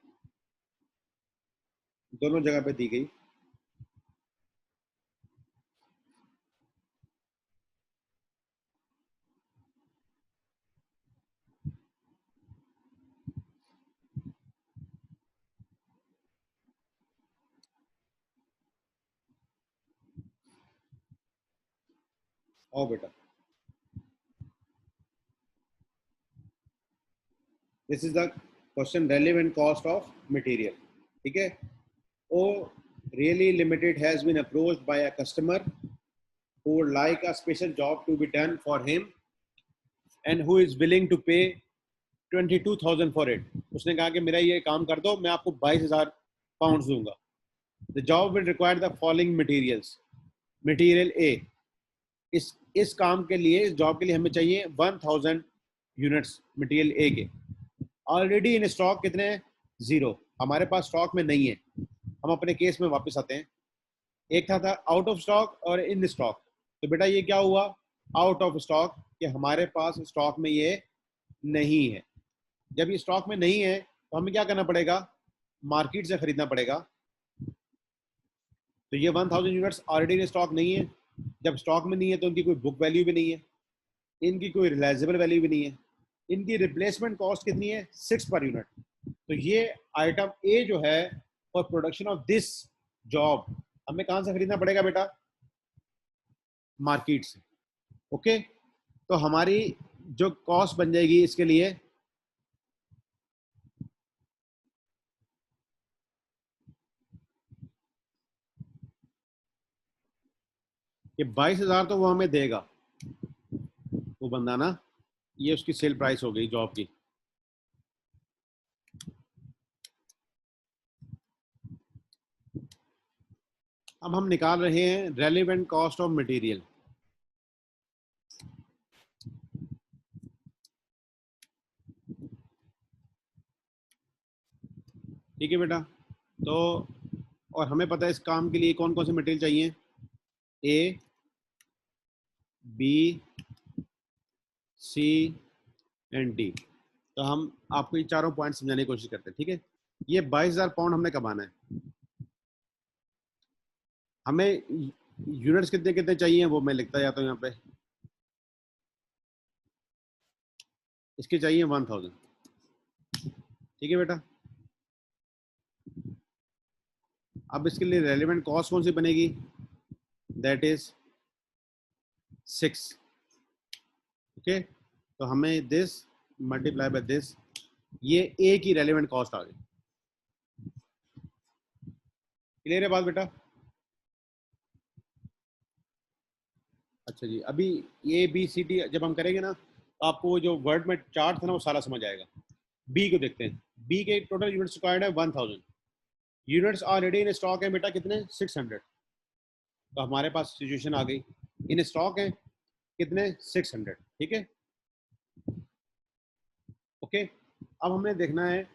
[SPEAKER 1] दोनों जगह पे दी गई। आओ बेटा, this is the question, relevant cost of material. ठीक है। O'Reilly Limited has been approached by a customer who would like a special job to be done for him and who is willing to pay 22,000 for it। उसने कहा कि मेरा ये काम कर दो, मैं आपको 22,000 पाउंड दूंगा। The job will require the following materials। Material A, इस काम के लिए, इस जॉब के लिए हमें चाहिए 1000 यूनिट्स मटेरियल ए के। ऑलरेडी इन स्टॉक कितने हैं, 0, हमारे पास स्टॉक में नहीं है। हम अपने केस में वापस आते हैं, एक था आउट ऑफ स्टॉक और इन स्टॉक। तो बेटा ये क्या हुआ, आउट ऑफ स्टॉक, कि हमारे पास स्टॉक में ये नहीं है। जब ये स्टॉक में नहीं है तो हमें क्या करना पड़ेगा, मार्केट से खरीदना पड़ेगा। तो ये 1000 यूनिट्स ऑलरेडी स्टॉक नहीं है, जब स्टॉक में नहीं है तो उनकी कोई बुक वैल्यू भी नहीं है, इनकी कोई रिलाइजेबल वैल्यू भी नहीं है, इनकी रिप्लेसमेंट कॉस्ट कितनी है, 6 पर यूनिट। तो ये आइटम ए जो है, for production of this job, हमें कहां से खरीदना पड़ेगा बेटा, मार्केट से। ओके। तो हमारी जो कॉस्ट बन जाएगी इसके लिए, कि 22,000 तो वो हमें देगा वो बंदा ना, ये उसकी सेल प्राइस हो गई जॉब की। अब हम निकाल रहे हैं रेलेवेंट कॉस्ट ऑफ मटेरियल। ठीक है बेटा। तो और हमें पता है इस काम के लिए कौन कौन से मटेरियल चाहिए, ए, बी, सी एंड डी। तो हम आपको ये चारों पॉइंट समझाने की कोशिश करते हैं। ठीक है। ये 22,000 पाउंड हमने कमाना है, हमें यूनिट्स कितने कितने चाहिए वो मैं लिखता जाता हूँ यहाँ पे। इसके चाहिए 1000। ठीक है बेटा। अब इसके लिए रेलेवेंट कॉस्ट कौन सी बनेगी, दैट इज 6। ओके। तो हमें दिस मल्टीप्लाई बाय दिस, ये ए की रेलेवेंट कॉस्ट आ गई। क्लियर है बात बेटा। अच्छा जी, अभी ए बी सी डी जब हम करेंगे ना, तो आपको जो वर्ड में चार्ट था ना वो सारा समझ आएगा। बी को देखते हैं। बी के टोटल यूनिट्स रिक्वायर्ड है 1000। यूनिट्स ऑलरेडी इन स्टॉक है बेटा कितने, 600। तो हमारे पास सिचुएशन आ गई, इन स्टॉक है कितने, 600। ठीक है, ओके। अब हमें देखना है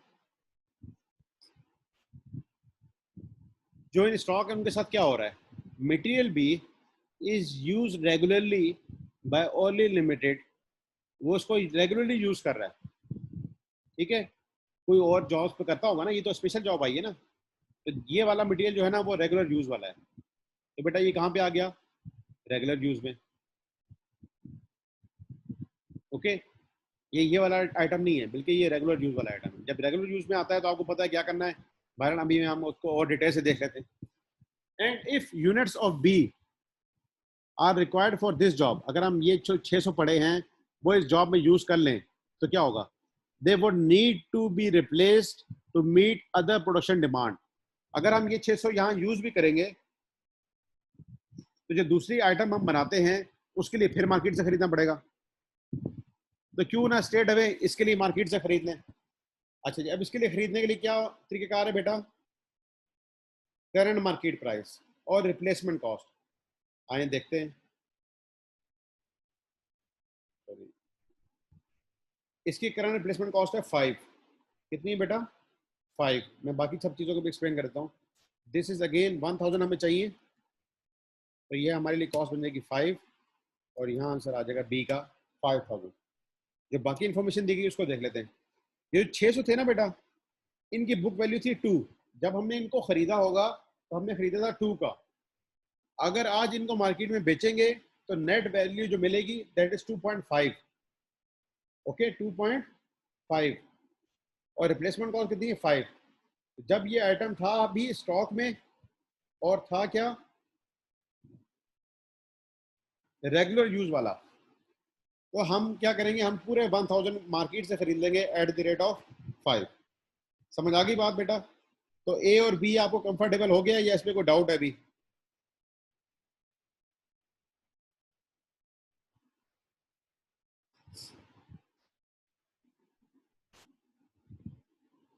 [SPEAKER 1] जो इन स्टॉक है उनके साथ क्या हो रहा है। Material B is use regularly by only Limited, वो उसको रेगुलरली यूज कर रहा है। ठीक है, कोई और जॉब्स पे करता होगा ना, ये तो स्पेशल जॉब आई है ना, तो ये वाला मटेरियल जो है ना वो रेगुलर यूज वाला है। तो बेटा ये कहाँ पे आ गया, रेगुलर यूज में। ओके, ये वाला आइटम नहीं है, बल्कि ये रेगुलर यूज वाला आइटम है। जब रेगुलर यूज में आता है तो आपको पता है क्या करना है। बहरहाल अभी हम उसको और डिटेल से देख लेते हैं। And if units of B are required for this job, अगर हम ये 600 पढ़े हैं वो इस जॉब में यूज कर लें तो क्या होगा, they would need to be replaced to meet other production demand. अगर हम ये 600 यहाँ यूज भी करेंगे तो जो दूसरी आइटम हम बनाते हैं उसके लिए फिर मार्केट से खरीदना पड़ेगा, तो क्यों ना स्ट्रेट अवे इसके लिए मार्केट से खरीद लें। अच्छा जी, अब इसके लिए खरीदने के लिए क्या तरीकेकार है बेटा, करंट मार्केट प्राइस और रिप्लेसमेंट कॉस्ट। आइए देखते हैं। इसकी करंट रिप्लेसमेंट कॉस्ट है 5। कितनी है बेटा, 5। मैं बाकी सब चीज़ों को भी एक्सप्लेन करता हूँ। दिस इज अगेन 1000 हमें चाहिए, तो ये हमारे लिए कॉस्ट बन जाएगी 5, और यहाँ आंसर आ जाएगा बी का 5000। जो बाकी इन्फॉर्मेशन दी गई उसको देख लेते हैं। ये 600 थे ना बेटा, इनकी बुक वैल्यू थी 2। जब हमने इनको खरीदा होगा तो हमने खरीदा था 2 का। अगर आज इनको मार्केट में बेचेंगे तो नेट वैल्यू जो मिलेगी दैट इज 2.5। ओके, 2.5, और रिप्लेसमेंट कॉस्ट कितनी है 5। जब ये आइटम था अभी स्टॉक में और था क्या, रेगुलर यूज वाला, तो हम क्या करेंगे, हम पूरे 1000 मार्केट से खरीद लेंगे एट द रेट ऑफ 5। समझ आ गई बात बेटा। तो ए और बी आपको कंफर्टेबल हो गया या इसमें कोई डाउट है अभी।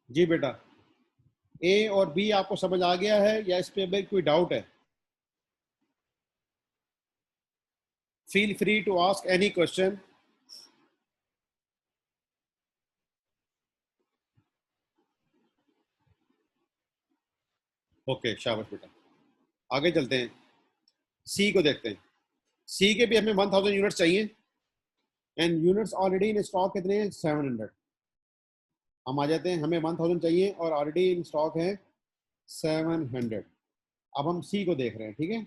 [SPEAKER 1] जी बेटा, ए और बी आपको समझ आ गया है या इस पे कोई डाउट है। Feel free to ask any question. Okay, शाबाश बेटा। आगे चलते हैं, सी को देखते हैं। सी के भी हमें 1000 यूनिट्स चाहिए, and units already in stock कितने हैं, 700। हम आ जाते हैं, हमें 1000 चाहिए और ऑलरेडी इन स्टॉक है 700। अब हम सी को देख रहे हैं, ठीक है।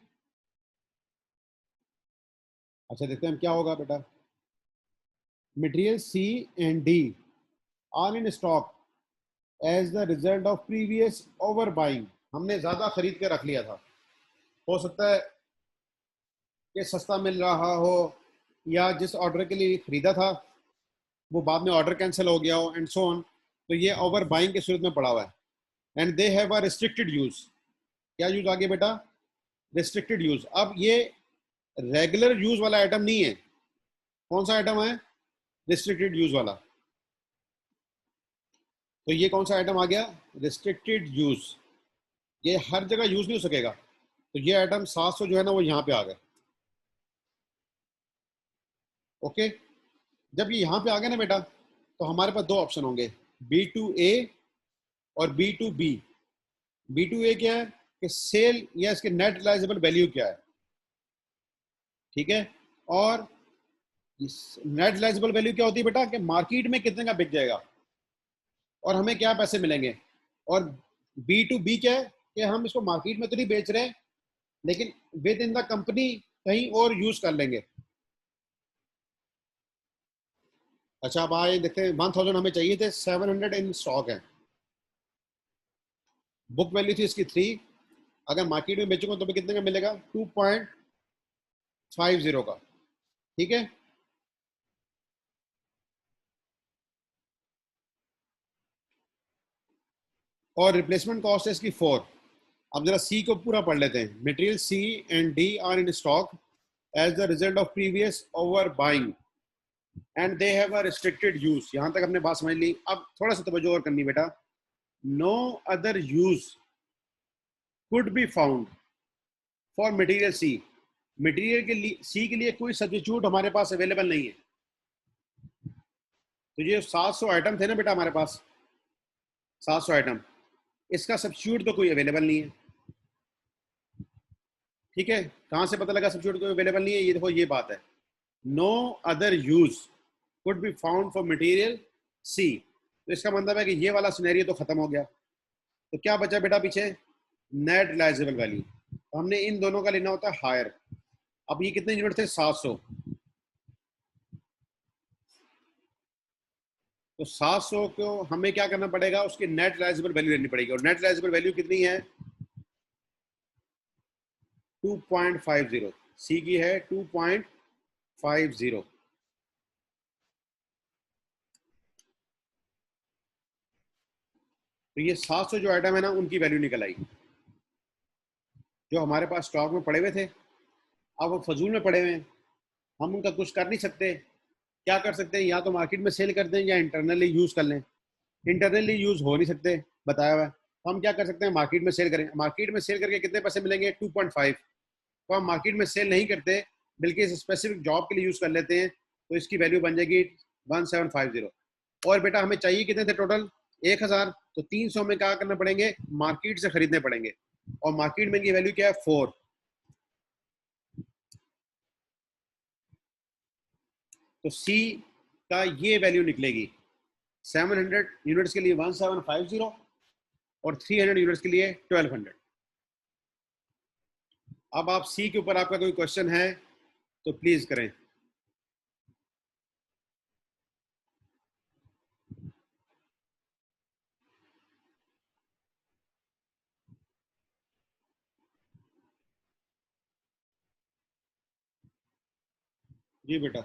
[SPEAKER 1] अच्छा, देखते हैं हम क्या होगा बेटा। Material C and D are in stock as the result of previous over buying. हमने ज्यादा खरीद के रख लिया था, हो सकता है कि सस्ता मिल रहा हो, या जिस ऑर्डर के लिए खरीदा था वो बाद में ऑर्डर कैंसिल हो गया हो, एंड सो ऑन। तो ये ओवर बाइंग की सूरत में पड़ा हुआ है। And they have a restricted use. क्या यूज आगे बेटा, रिस्ट्रिक्टेड यूज। अब ये रेगुलर यूज वाला आइटम नहीं है। कौन सा आइटम है, रिस्ट्रिक्टेड यूज वाला। तो ये कौन सा आइटम आ गया, रिस्ट्रिक्टेड यूज। ये हर जगह यूज नहीं हो सकेगा, तो ये आइटम 700 जो है ना वो यहाँ पे आ गया। ओके, जब ये यहाँ पे आ गया ना बेटा, तो हमारे पास दो ऑप्शन होंगे, B2A और B2B। B2A क्या है कि सेल या इसके नेट रिलाइजेबल वैल्यू क्या है, ठीक है। और नेट रिलाइजेबल वैल्यू क्या होती है बेटा, कि मार्केट में कितने का बिक जाएगा और हमें क्या पैसे मिलेंगे। और B2B क्या है कि हम इसको मार्केट में तो नहीं बेच रहे, लेकिन विद इन द कंपनी कहीं और यूज कर लेंगे। अच्छा, अब आए देखते हैं, 1000 हमें चाहिए थे, 700 इन स्टॉक है। बुक वैल्यू थी इसकी 3। अगर मार्केट में बेचूंगा तो भी कितने का मिलेगा, 2.50 का, ठीक है। और रिप्लेसमेंट कॉस्ट है इसकी 4। अब जरा सी को पूरा पढ़ लेते हैं। Material C and D are in stock as the result of previous overbuying and they have a restricted use. यहां तक हमने बात समझ ली. अब थोड़ा सा तवज्जो और करनी बेटा. No other use could be found for material C. Material के लिए सी के लिए कोई सब्स्टिट्यूट हमारे पास अवेलेबल नहीं है. तो ये 700 आइटम थे ना बेटा हमारे पास, 700 आइटम, इसका सब्स्टिट्यूट तो कोई अवेलेबल नहीं है. ठीक है, कहां से पता लगा सब्स्टिट्यूट कोई अवेलेबल नहीं है? ये देखो, ये बात है. No other use could be found for material C. तो इसका मतलब है कि ये वाला सिनेरियो तो खत्म हो गया. तो क्या बचा बेटा पीछे? Net realisable value. तो हमने इन दोनों का लेना होता है हायर. अब ये कितने यूनिट थे? 700. तो 700 को हमें क्या करना पड़ेगा? उसकी नेट रियलाइजेबल वैल्यू लेनी पड़ेगी. और नेट रियलाइजेबल वैल्यू कितनी है? 2.50. सी की है 2.50. तो ये 700 जो आइटम है ना, उनकी वैल्यू निकल आई जो हमारे पास स्टॉक में पड़े हुए थे. अब वो फजूल में पड़े हुए हैं, हम उनका कुछ कर नहीं सकते. क्या कर सकते हैं? या तो मार्केट में सेल कर दें या इंटरनली यूज कर लें. इंटरनली यूज हो नहीं सकते, बताया हुआ है. तो हम क्या कर सकते हैं? मार्केट में सेल करें. मार्केट में सेल करके कितने पैसे मिलेंगे? 2.5. तो हम मार्केट में सेल नहीं करते, बल्कि इस स्पेसिफिक जॉब के लिए यूज कर लेते हैं. तो इसकी वैल्यू बन जाएगी 1750. और बेटा हमें चाहिए कितने थे टोटल? 1000. तो 300 में क्या करना पड़ेंगे? मार्केट से खरीदने पड़ेंगे. और मार्केट में इनकी वैल्यू क्या है? 4. तो सी का ये वैल्यू निकलेगी. 700 यूनिट्स के लिए 1750 और 300 यूनिट्स के लिए 1200. अब आप सी के ऊपर आपका कोई क्वेश्चन है तो प्लीज करें. जी बेटा.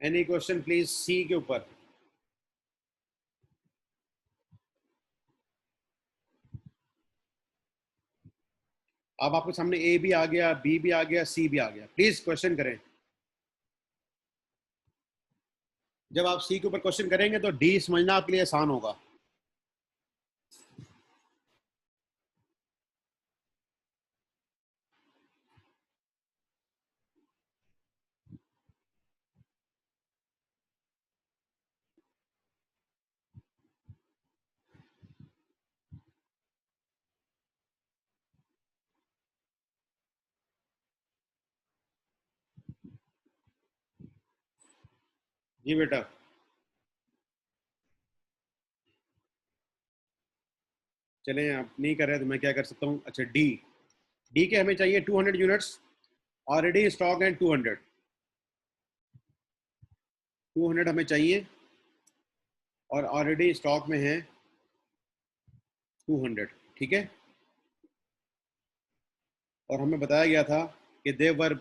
[SPEAKER 1] एनी क्वेश्चन प्लीज सी के ऊपर? अब आपके सामने ए भी आ गया, बी भी आ गया, सी भी आ गया. प्लीज क्वेश्चन करें. जब आप सी के ऊपर क्वेश्चन करेंगे तो डी समझना आपके लिए आसान होगा. जी बेटा. चलें, आप नहीं कर रहे तो मैं क्या कर सकता हूँ? अच्छा, डी. डी के हमें चाहिए 200 यूनिट्स. ऑलरेडी स्टॉक है 200. 200 हमें चाहिए और ऑलरेडी स्टॉक में है 200. ठीक है. और हमें बताया गया था कि दे वर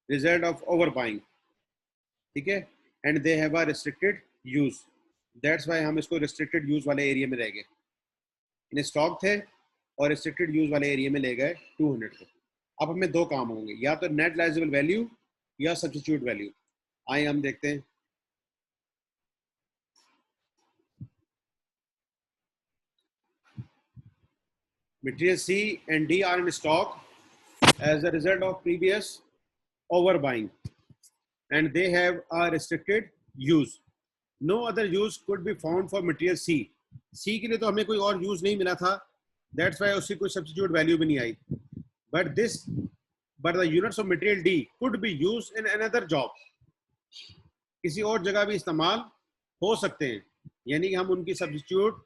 [SPEAKER 1] रिजल्ट ऑफ ओवर बाइंग. ठीक है. And they have a restricted use. That's why हम इसको रिस्ट्रिक्टेड यूज वाले एरिया में ले गए. इन्हें स्टॉक थे और रिस्ट्रिक्टेड यूज वाले एरिया में ले गए 200 को. अब हमें दो काम होंगे, या तो नेट रियलाइजेबल वैल्यू या सब्स्टिट्यूट वैल्यू. आइए हम देखते हैं. Material C and D are in stock as a result of previous overbuying and they have a restricted use. No other use could be found for material C. C के लिए तो हमें कोई और यूज नहीं मिला था. That's why उसकी कोई substitute value भी नहीं आई. But the units of material D could be used in another job. किसी और जगह भी इस्तेमाल हो सकते हैं, यानी कि हम उनकी सब्स्टिट्यूट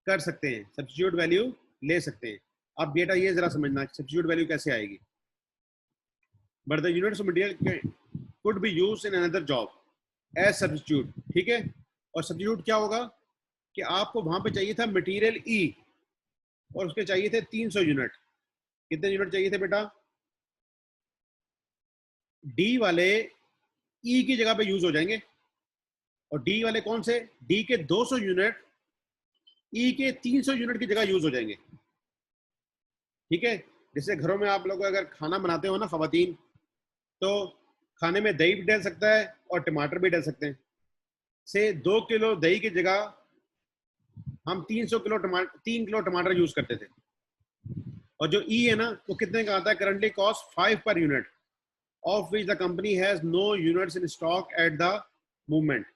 [SPEAKER 1] कर सकते हैं, सब्स्टिट्यूट वैल्यू ले सकते हैं. अब बेटा ये जरा समझना सब्स्टिट्यूट वैल्यू कैसे आएगी. But the units of material could be used in another job as substitute. ठीक है. और सब्स्टिट्यूट क्या होगा कि आपको वहां पे चाहिए था मटेरियल ई और उसके चाहिए थे 300 यूनिट. कितने यूनिट चाहिए थे बेटा? डी वाले ई की जगह पे यूज हो जाएंगे. और डी वाले कौन से? डी के 200 यूनिट ई के 300 यूनिट की जगह यूज हो जाएंगे। ठीक है, जैसे घरों में आप लोग अगर खाना बनाते हो ना खवातीन, तो खाने में दही भी डाल सकता है और टमाटर भी डाल सकते हैं। से 2 किलो दही की जगह हम 300 किलो टमाटर 3 किलो टमाटर यूज करते थे। और जो ई है ना वो कितने का आता है? Currently cost 5 per unit, of which the company has no units in stock at the movement.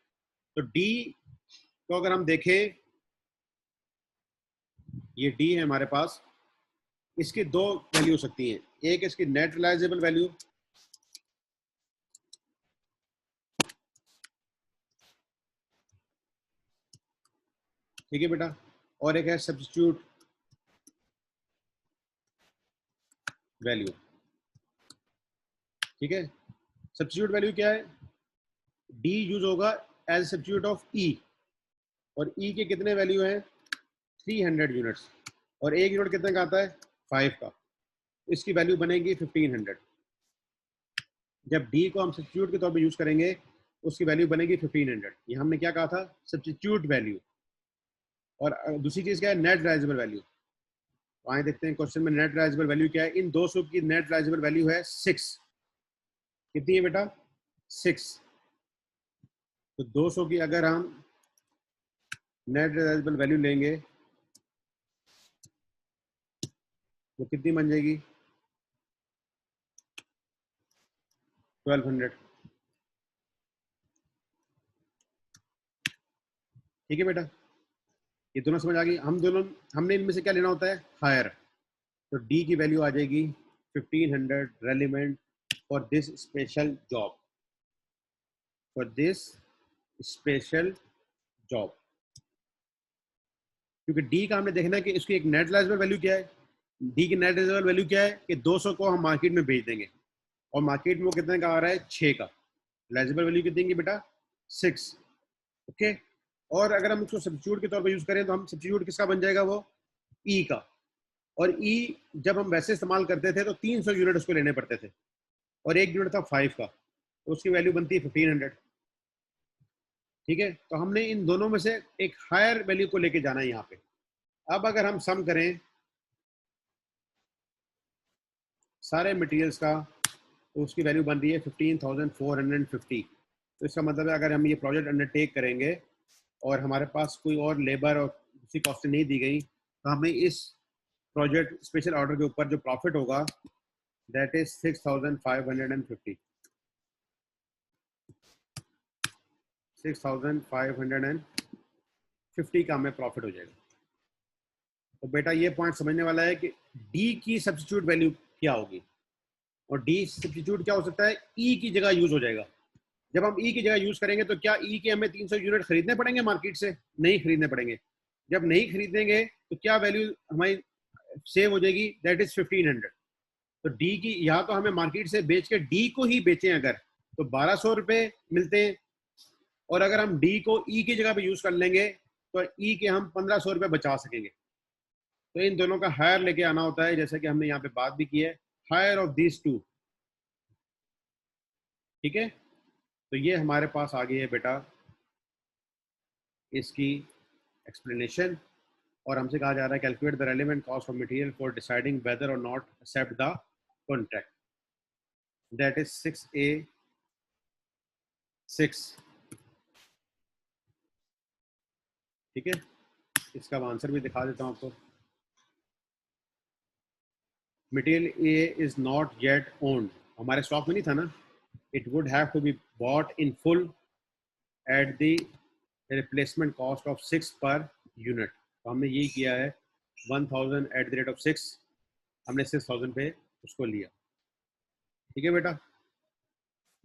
[SPEAKER 1] तो डी को अगर हम देखें, ये डी है हमारे पास, इसकी दो वैल्यू हो सकती हैं। एक इसकी नेट रिलाइजेबल वैल्यू, ठीक है बेटा, और एक है सब्स्टिट्यूट वैल्यू। ठीक है, सब्स्टिट्यूट वैल्यू क्या है? डी यूज होगा एज सब्स्टिट्यूट ऑफ ई, और ई के कितने वैल्यू हैं? 300 यूनिट्स, और एक यूनिट कितने का आता है? 5 का। इसकी वैल्यू बनेगी 1500। जब डी को हम सब्स्टिट्यूट के तौर पे यूज करेंगे उसकी वैल्यू बनेगी 1500। ये हमने क्या कहा था? Substitute value. और दूसरी चीज क्या है? Net realisable value. तो आए देखते हैं क्वेश्चन में नेट रिलाइजेबल वैल्यू क्या है। इन 200 की नेट रिलाइजेबल वैल्यू है 6। कितनी है बेटा? 6। तो 200 की अगर हम नेट रिलाइजेबल वैल्यू लेंगे तो कितनी बन जाएगी? 1200। ठीक है बेटा, ये दोनों समझ आ गई। हमने इनमें से क्या लेना होता है? हायर। तो डी की वैल्यू आ जाएगी 1500 relevant for this special job, for this special job. क्योंकि डी का हमने देखना है कि इसकी एक नेट रिलाइजेबल वैल्यू क्या है। डी की नेट रिलाइजेबल वैल्यू क्या है कि 200 को हम मार्केट में बेच देंगे, और मार्केट में वो कितने का आ रहा है? 6 का। रिलाइजेबल वैल्यू कितनी है बेटा? 6। ओके, और अगर हम उसको सब्स्टिट्यूट के तौर पर यूज करें तो हम सब्स्टिट्यूट किसका बन जाएगा? वो ई का। और ई जब हम वैसे इस्तेमाल करते थे तो 300 यूनिट उसको लेने पड़ते थे, और एक यूनिट था 5 का, तो उसकी वैल्यू बनती है 1500। ठीक है, तो हमने इन दोनों में से एक हायर वैल्यू को लेके जाना है यहाँ पे। अब अगर हम सम करें सारे मटेरियल्स का तो उसकी वैल्यू बन रही है 15,450। तो इसका मतलब है अगर हम ये प्रोजेक्ट अंडरटेक करेंगे और हमारे पास कोई और लेबर और दूसरी कॉस्ट नहीं दी गई, तो हमें इस प्रोजेक्ट स्पेशल ऑर्डर के ऊपर जो प्रॉफिट होगा दैट इज 6,550। 6,550 का हमें प्रॉफिट हो जाएगा। तो बेटा ये पॉइंट समझने वाला है कि डी की सब्स्टिट्यूट वैल्यू क्या होगी, और डी सब्स्टिट्यूट क्या हो सकता है? ई की जगह यूज हो जाएगा। जब हम ई की जगह यूज करेंगे तो क्या ई के हमें 300 यूनिट खरीदने पड़ेंगे मार्केट से? नहीं खरीदने पड़ेंगे। जब नहीं खरीदेंगे तो क्या वैल्यू हमारी सेव हो जाएगी? That is 1500। तो डी की या तो हमें मार्केट से बेच के डी को ही बेचें अगर, तो 1200 रुपए मिलते हैं, और अगर हम डी को ई की जगह पे यूज कर लेंगे तो ई के हम 1500 रुपए बचा सकेंगे। तो इन दोनों का हायर लेके आना होता है, जैसे कि हमने यहाँ पे बात भी की है, हायर ऑफ दीज टू। ठीक है, तो ये हमारे पास आ गई है बेटा इसकी एक्सप्लेनेशन। और हमसे कहा जा रहा है calculate the relevant cost of material for deciding whether or not accept the contract, that is 6A6। ठीक है, इसका आंसर भी दिखा देता हूँ आपको। Material A is not yet owned, हमारे स्टॉक में नहीं था ना। It would have to be bought in full at the replacement cost of 6 per unit. तो हमने यही किया है, 1000 एट द रेट ऑफ 6, हमने 6000 पे उसको लिया। ठीक है बेटा,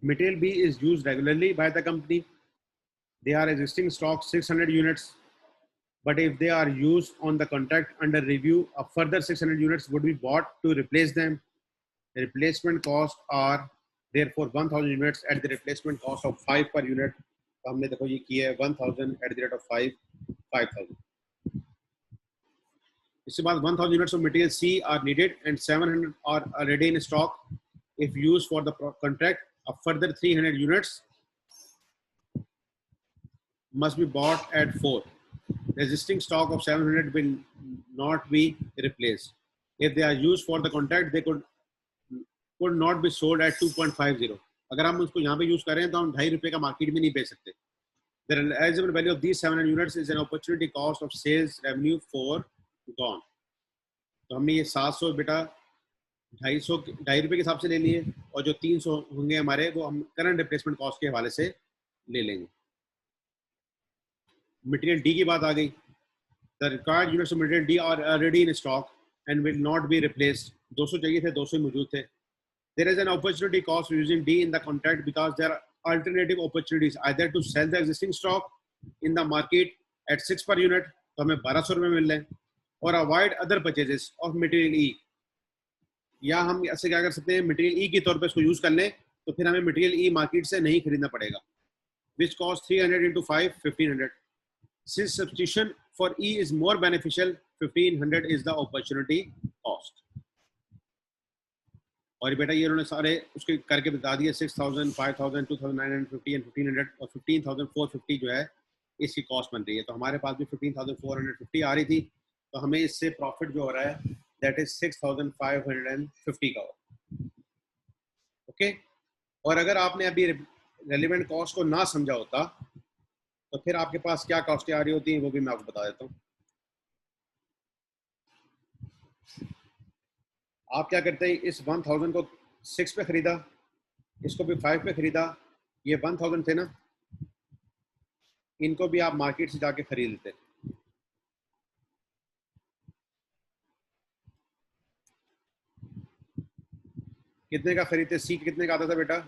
[SPEAKER 1] material B is use regularly by the company, they are existing stock 600 units, but if they are used on the contract under review, a further 600 units would be bought to replace them. The replacement cost are therefore 1000 units at the replacement cost of 5 per unit. तो हमने देखो ये किया है 1000 at the rate of 5000। इसके बाद 1000 units of material C are needed and 700 are already in stock. If used for the contract, a further 300 units must be bought at 4. The existing stock of 700 will not be replaced. If they are used for the contract, they could not be sold at 2.50. अगर हम उसको यहाँ पे use करें तो हम ₹2.5 का market में नहीं बेच सकते. The realizable value of these 700 units is an opportunity cost of sales revenue for gone. तो हमने ये 700 बेटा ₹2.5 के हिसाब से ले लिए, और जो 300 होंगे हमारे वो हम करंट रिप्लेसमेंट कॉस्ट के हवाले से ले लेंगे. मटेरियल डी की बात आ गई. The required units of material D are already in stock and will not be replaced. 200 चाहिए थे, 200 मौजूद थे. There is an opportunity cost for using D in the contract because there are alternative opportunities either to sell the existing stock in the market at 6 per unit, तो हमें 1200 रुपए मिल रहे हैं, और avoid other purchases of material E. या हम ऐसे क्या कर सकते हैं, मटेरियल ई के तौर पे इसको यूज कर लें, तो फिर हमें मटेरियल ई मार्केट से नहीं खरीदना पड़ेगा. Which cost 300 into 5 1500. Since substitution for E is more beneficial, 1500 is the opportunity cost. और बेटा ये उन्होंने सारे उसके करके बता दिए. 6000, 5000, 2950 and 1500 और 15450 जो है इसकी कॉस्ट बन रही है. तो हमारे पास भी 15450 आ रही थी, तो हमें इससे प्रॉफिट जो हो रहा है दैट इज 6550 का. ओके. और अगर आपने अभी रेलिवेंट कॉस्ट को ना समझा होता तो फिर आपके पास क्या कॉस्टें आ रही होती हैं वो भी मैं आपको बता देता हूँ. आप क्या करते हैं, इस 1000 को 6 पे खरीदा, इसको भी 5 पे खरीदा, ये 1000 थे ना, इनको भी आप मार्केट से जाके खरीद लेते. कितने का खरीदते? सी कितने का आता था बेटा?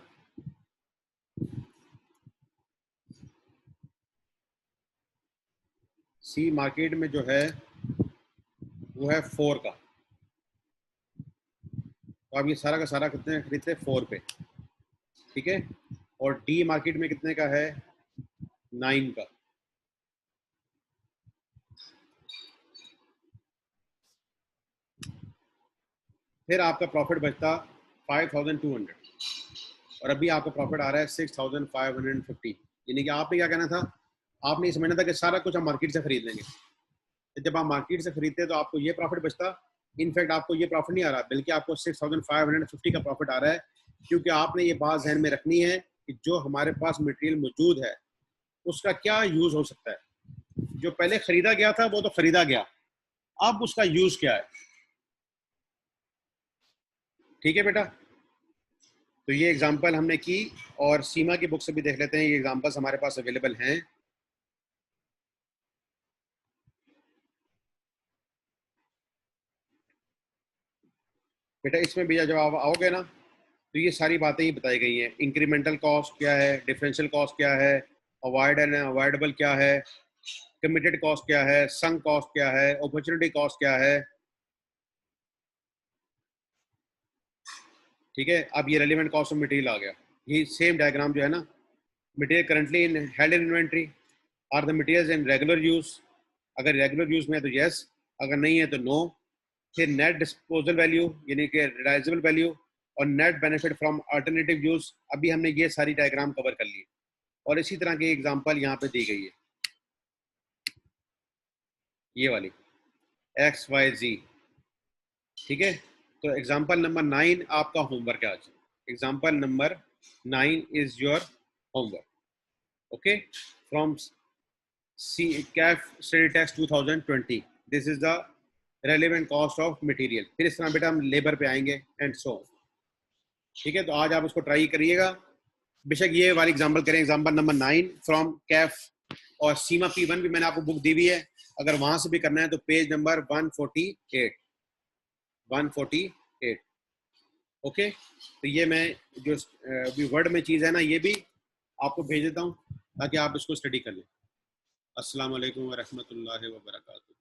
[SPEAKER 1] सी मार्केट में जो है वो है 4 का. तो आप ये सारा का सारा कितने खरीदते? 4 पे. ठीक है. और डी मार्केट में कितने का है? 9 का. फिर आपका प्रॉफिट बचता 5200, और अभी आपका प्रॉफिट आ रहा है 6550. यानी कि आपने क्या कहना था, आपने ये समझना था कि सारा कुछ हम मार्केट से खरीद लेंगे. तो जब आप मार्केट से खरीदते तो आपको ये प्रॉफिट बचता. इनफैक्ट आपको ये प्रॉफिट नहीं आ रहा, बल्कि आपको 6550 का प्रॉफिट आ रहा है, क्योंकि आपने ये बात जहन में रखनी है कि जो हमारे पास मटेरियल मौजूद है उसका क्या यूज हो सकता है. जो पहले खरीदा गया था वो तो खरीदा गया, अब उसका यूज क्या है. ठीक है बेटा. तो ये एग्जांपल हमने की, और सीमा की बुक से भी देख लेते हैं. ये एग्जांपल्स हमारे पास अवेलेबल हैं. बेटा इसमें भी जब आप आओगे ना तो ये सारी बातें ही बताई गई हैं. इंक्रीमेंटल कॉस्ट क्या है, डिफरेंशियल कॉस्ट क्या है, अवॉइड एंड अवॉइडेबल क्या है, कमिटेड कॉस्ट क्या है, संक कॉस्ट क्या है, अपॉर्चुनिटी कॉस्ट क्या है. ठीक है. अब ये रेलिवेंट कॉस्ट ऑफ मटेरियल आ गया. ये सेम डायग्राम जो है ना, material currently in held in inventory, are the materials in regular use. अगर रेगुलर यूज में है तो यस, अगर नहीं है तो नो. फिर नेट डिस्पोजल वैल्यू यानी कि रिलाइजेबल वैल्यू, और net benefit from alternative use. अभी हमने ये सारी डायग्राम कवर कर ली, और इसी तरह की एग्जांपल यहाँ पे दी गई है, ये वाली XYZ. ठीक है. तो एग्जांपल नंबर 9 आपका होमवर्क है आज. Example number 9 is your homework. Okay. From CAF study test 2020. This is the relevant cost of material. फिर इस तरह बेटा हम लेबर पे आएंगे एंड सो. ठीक है. तो आज आप उसको ट्राई करिएगा. बेशक ये वाली एग्जांपल करें. एग्जांपल नंबर 9 फ्रॉम कैफ और सीमा P1 भी मैंने आपको बुक दी हुई है. अगर वहां से भी करना है तो पेज नंबर 148. ओके. तो ये मैं जो वर्ड में चीज़ है ना, ये भी आपको भेज देता हूँ ताकि आप इसको स्टडी कर लें. अस्सलाम वालेकुम व रहमतुल्लाहि व बरकातुहू.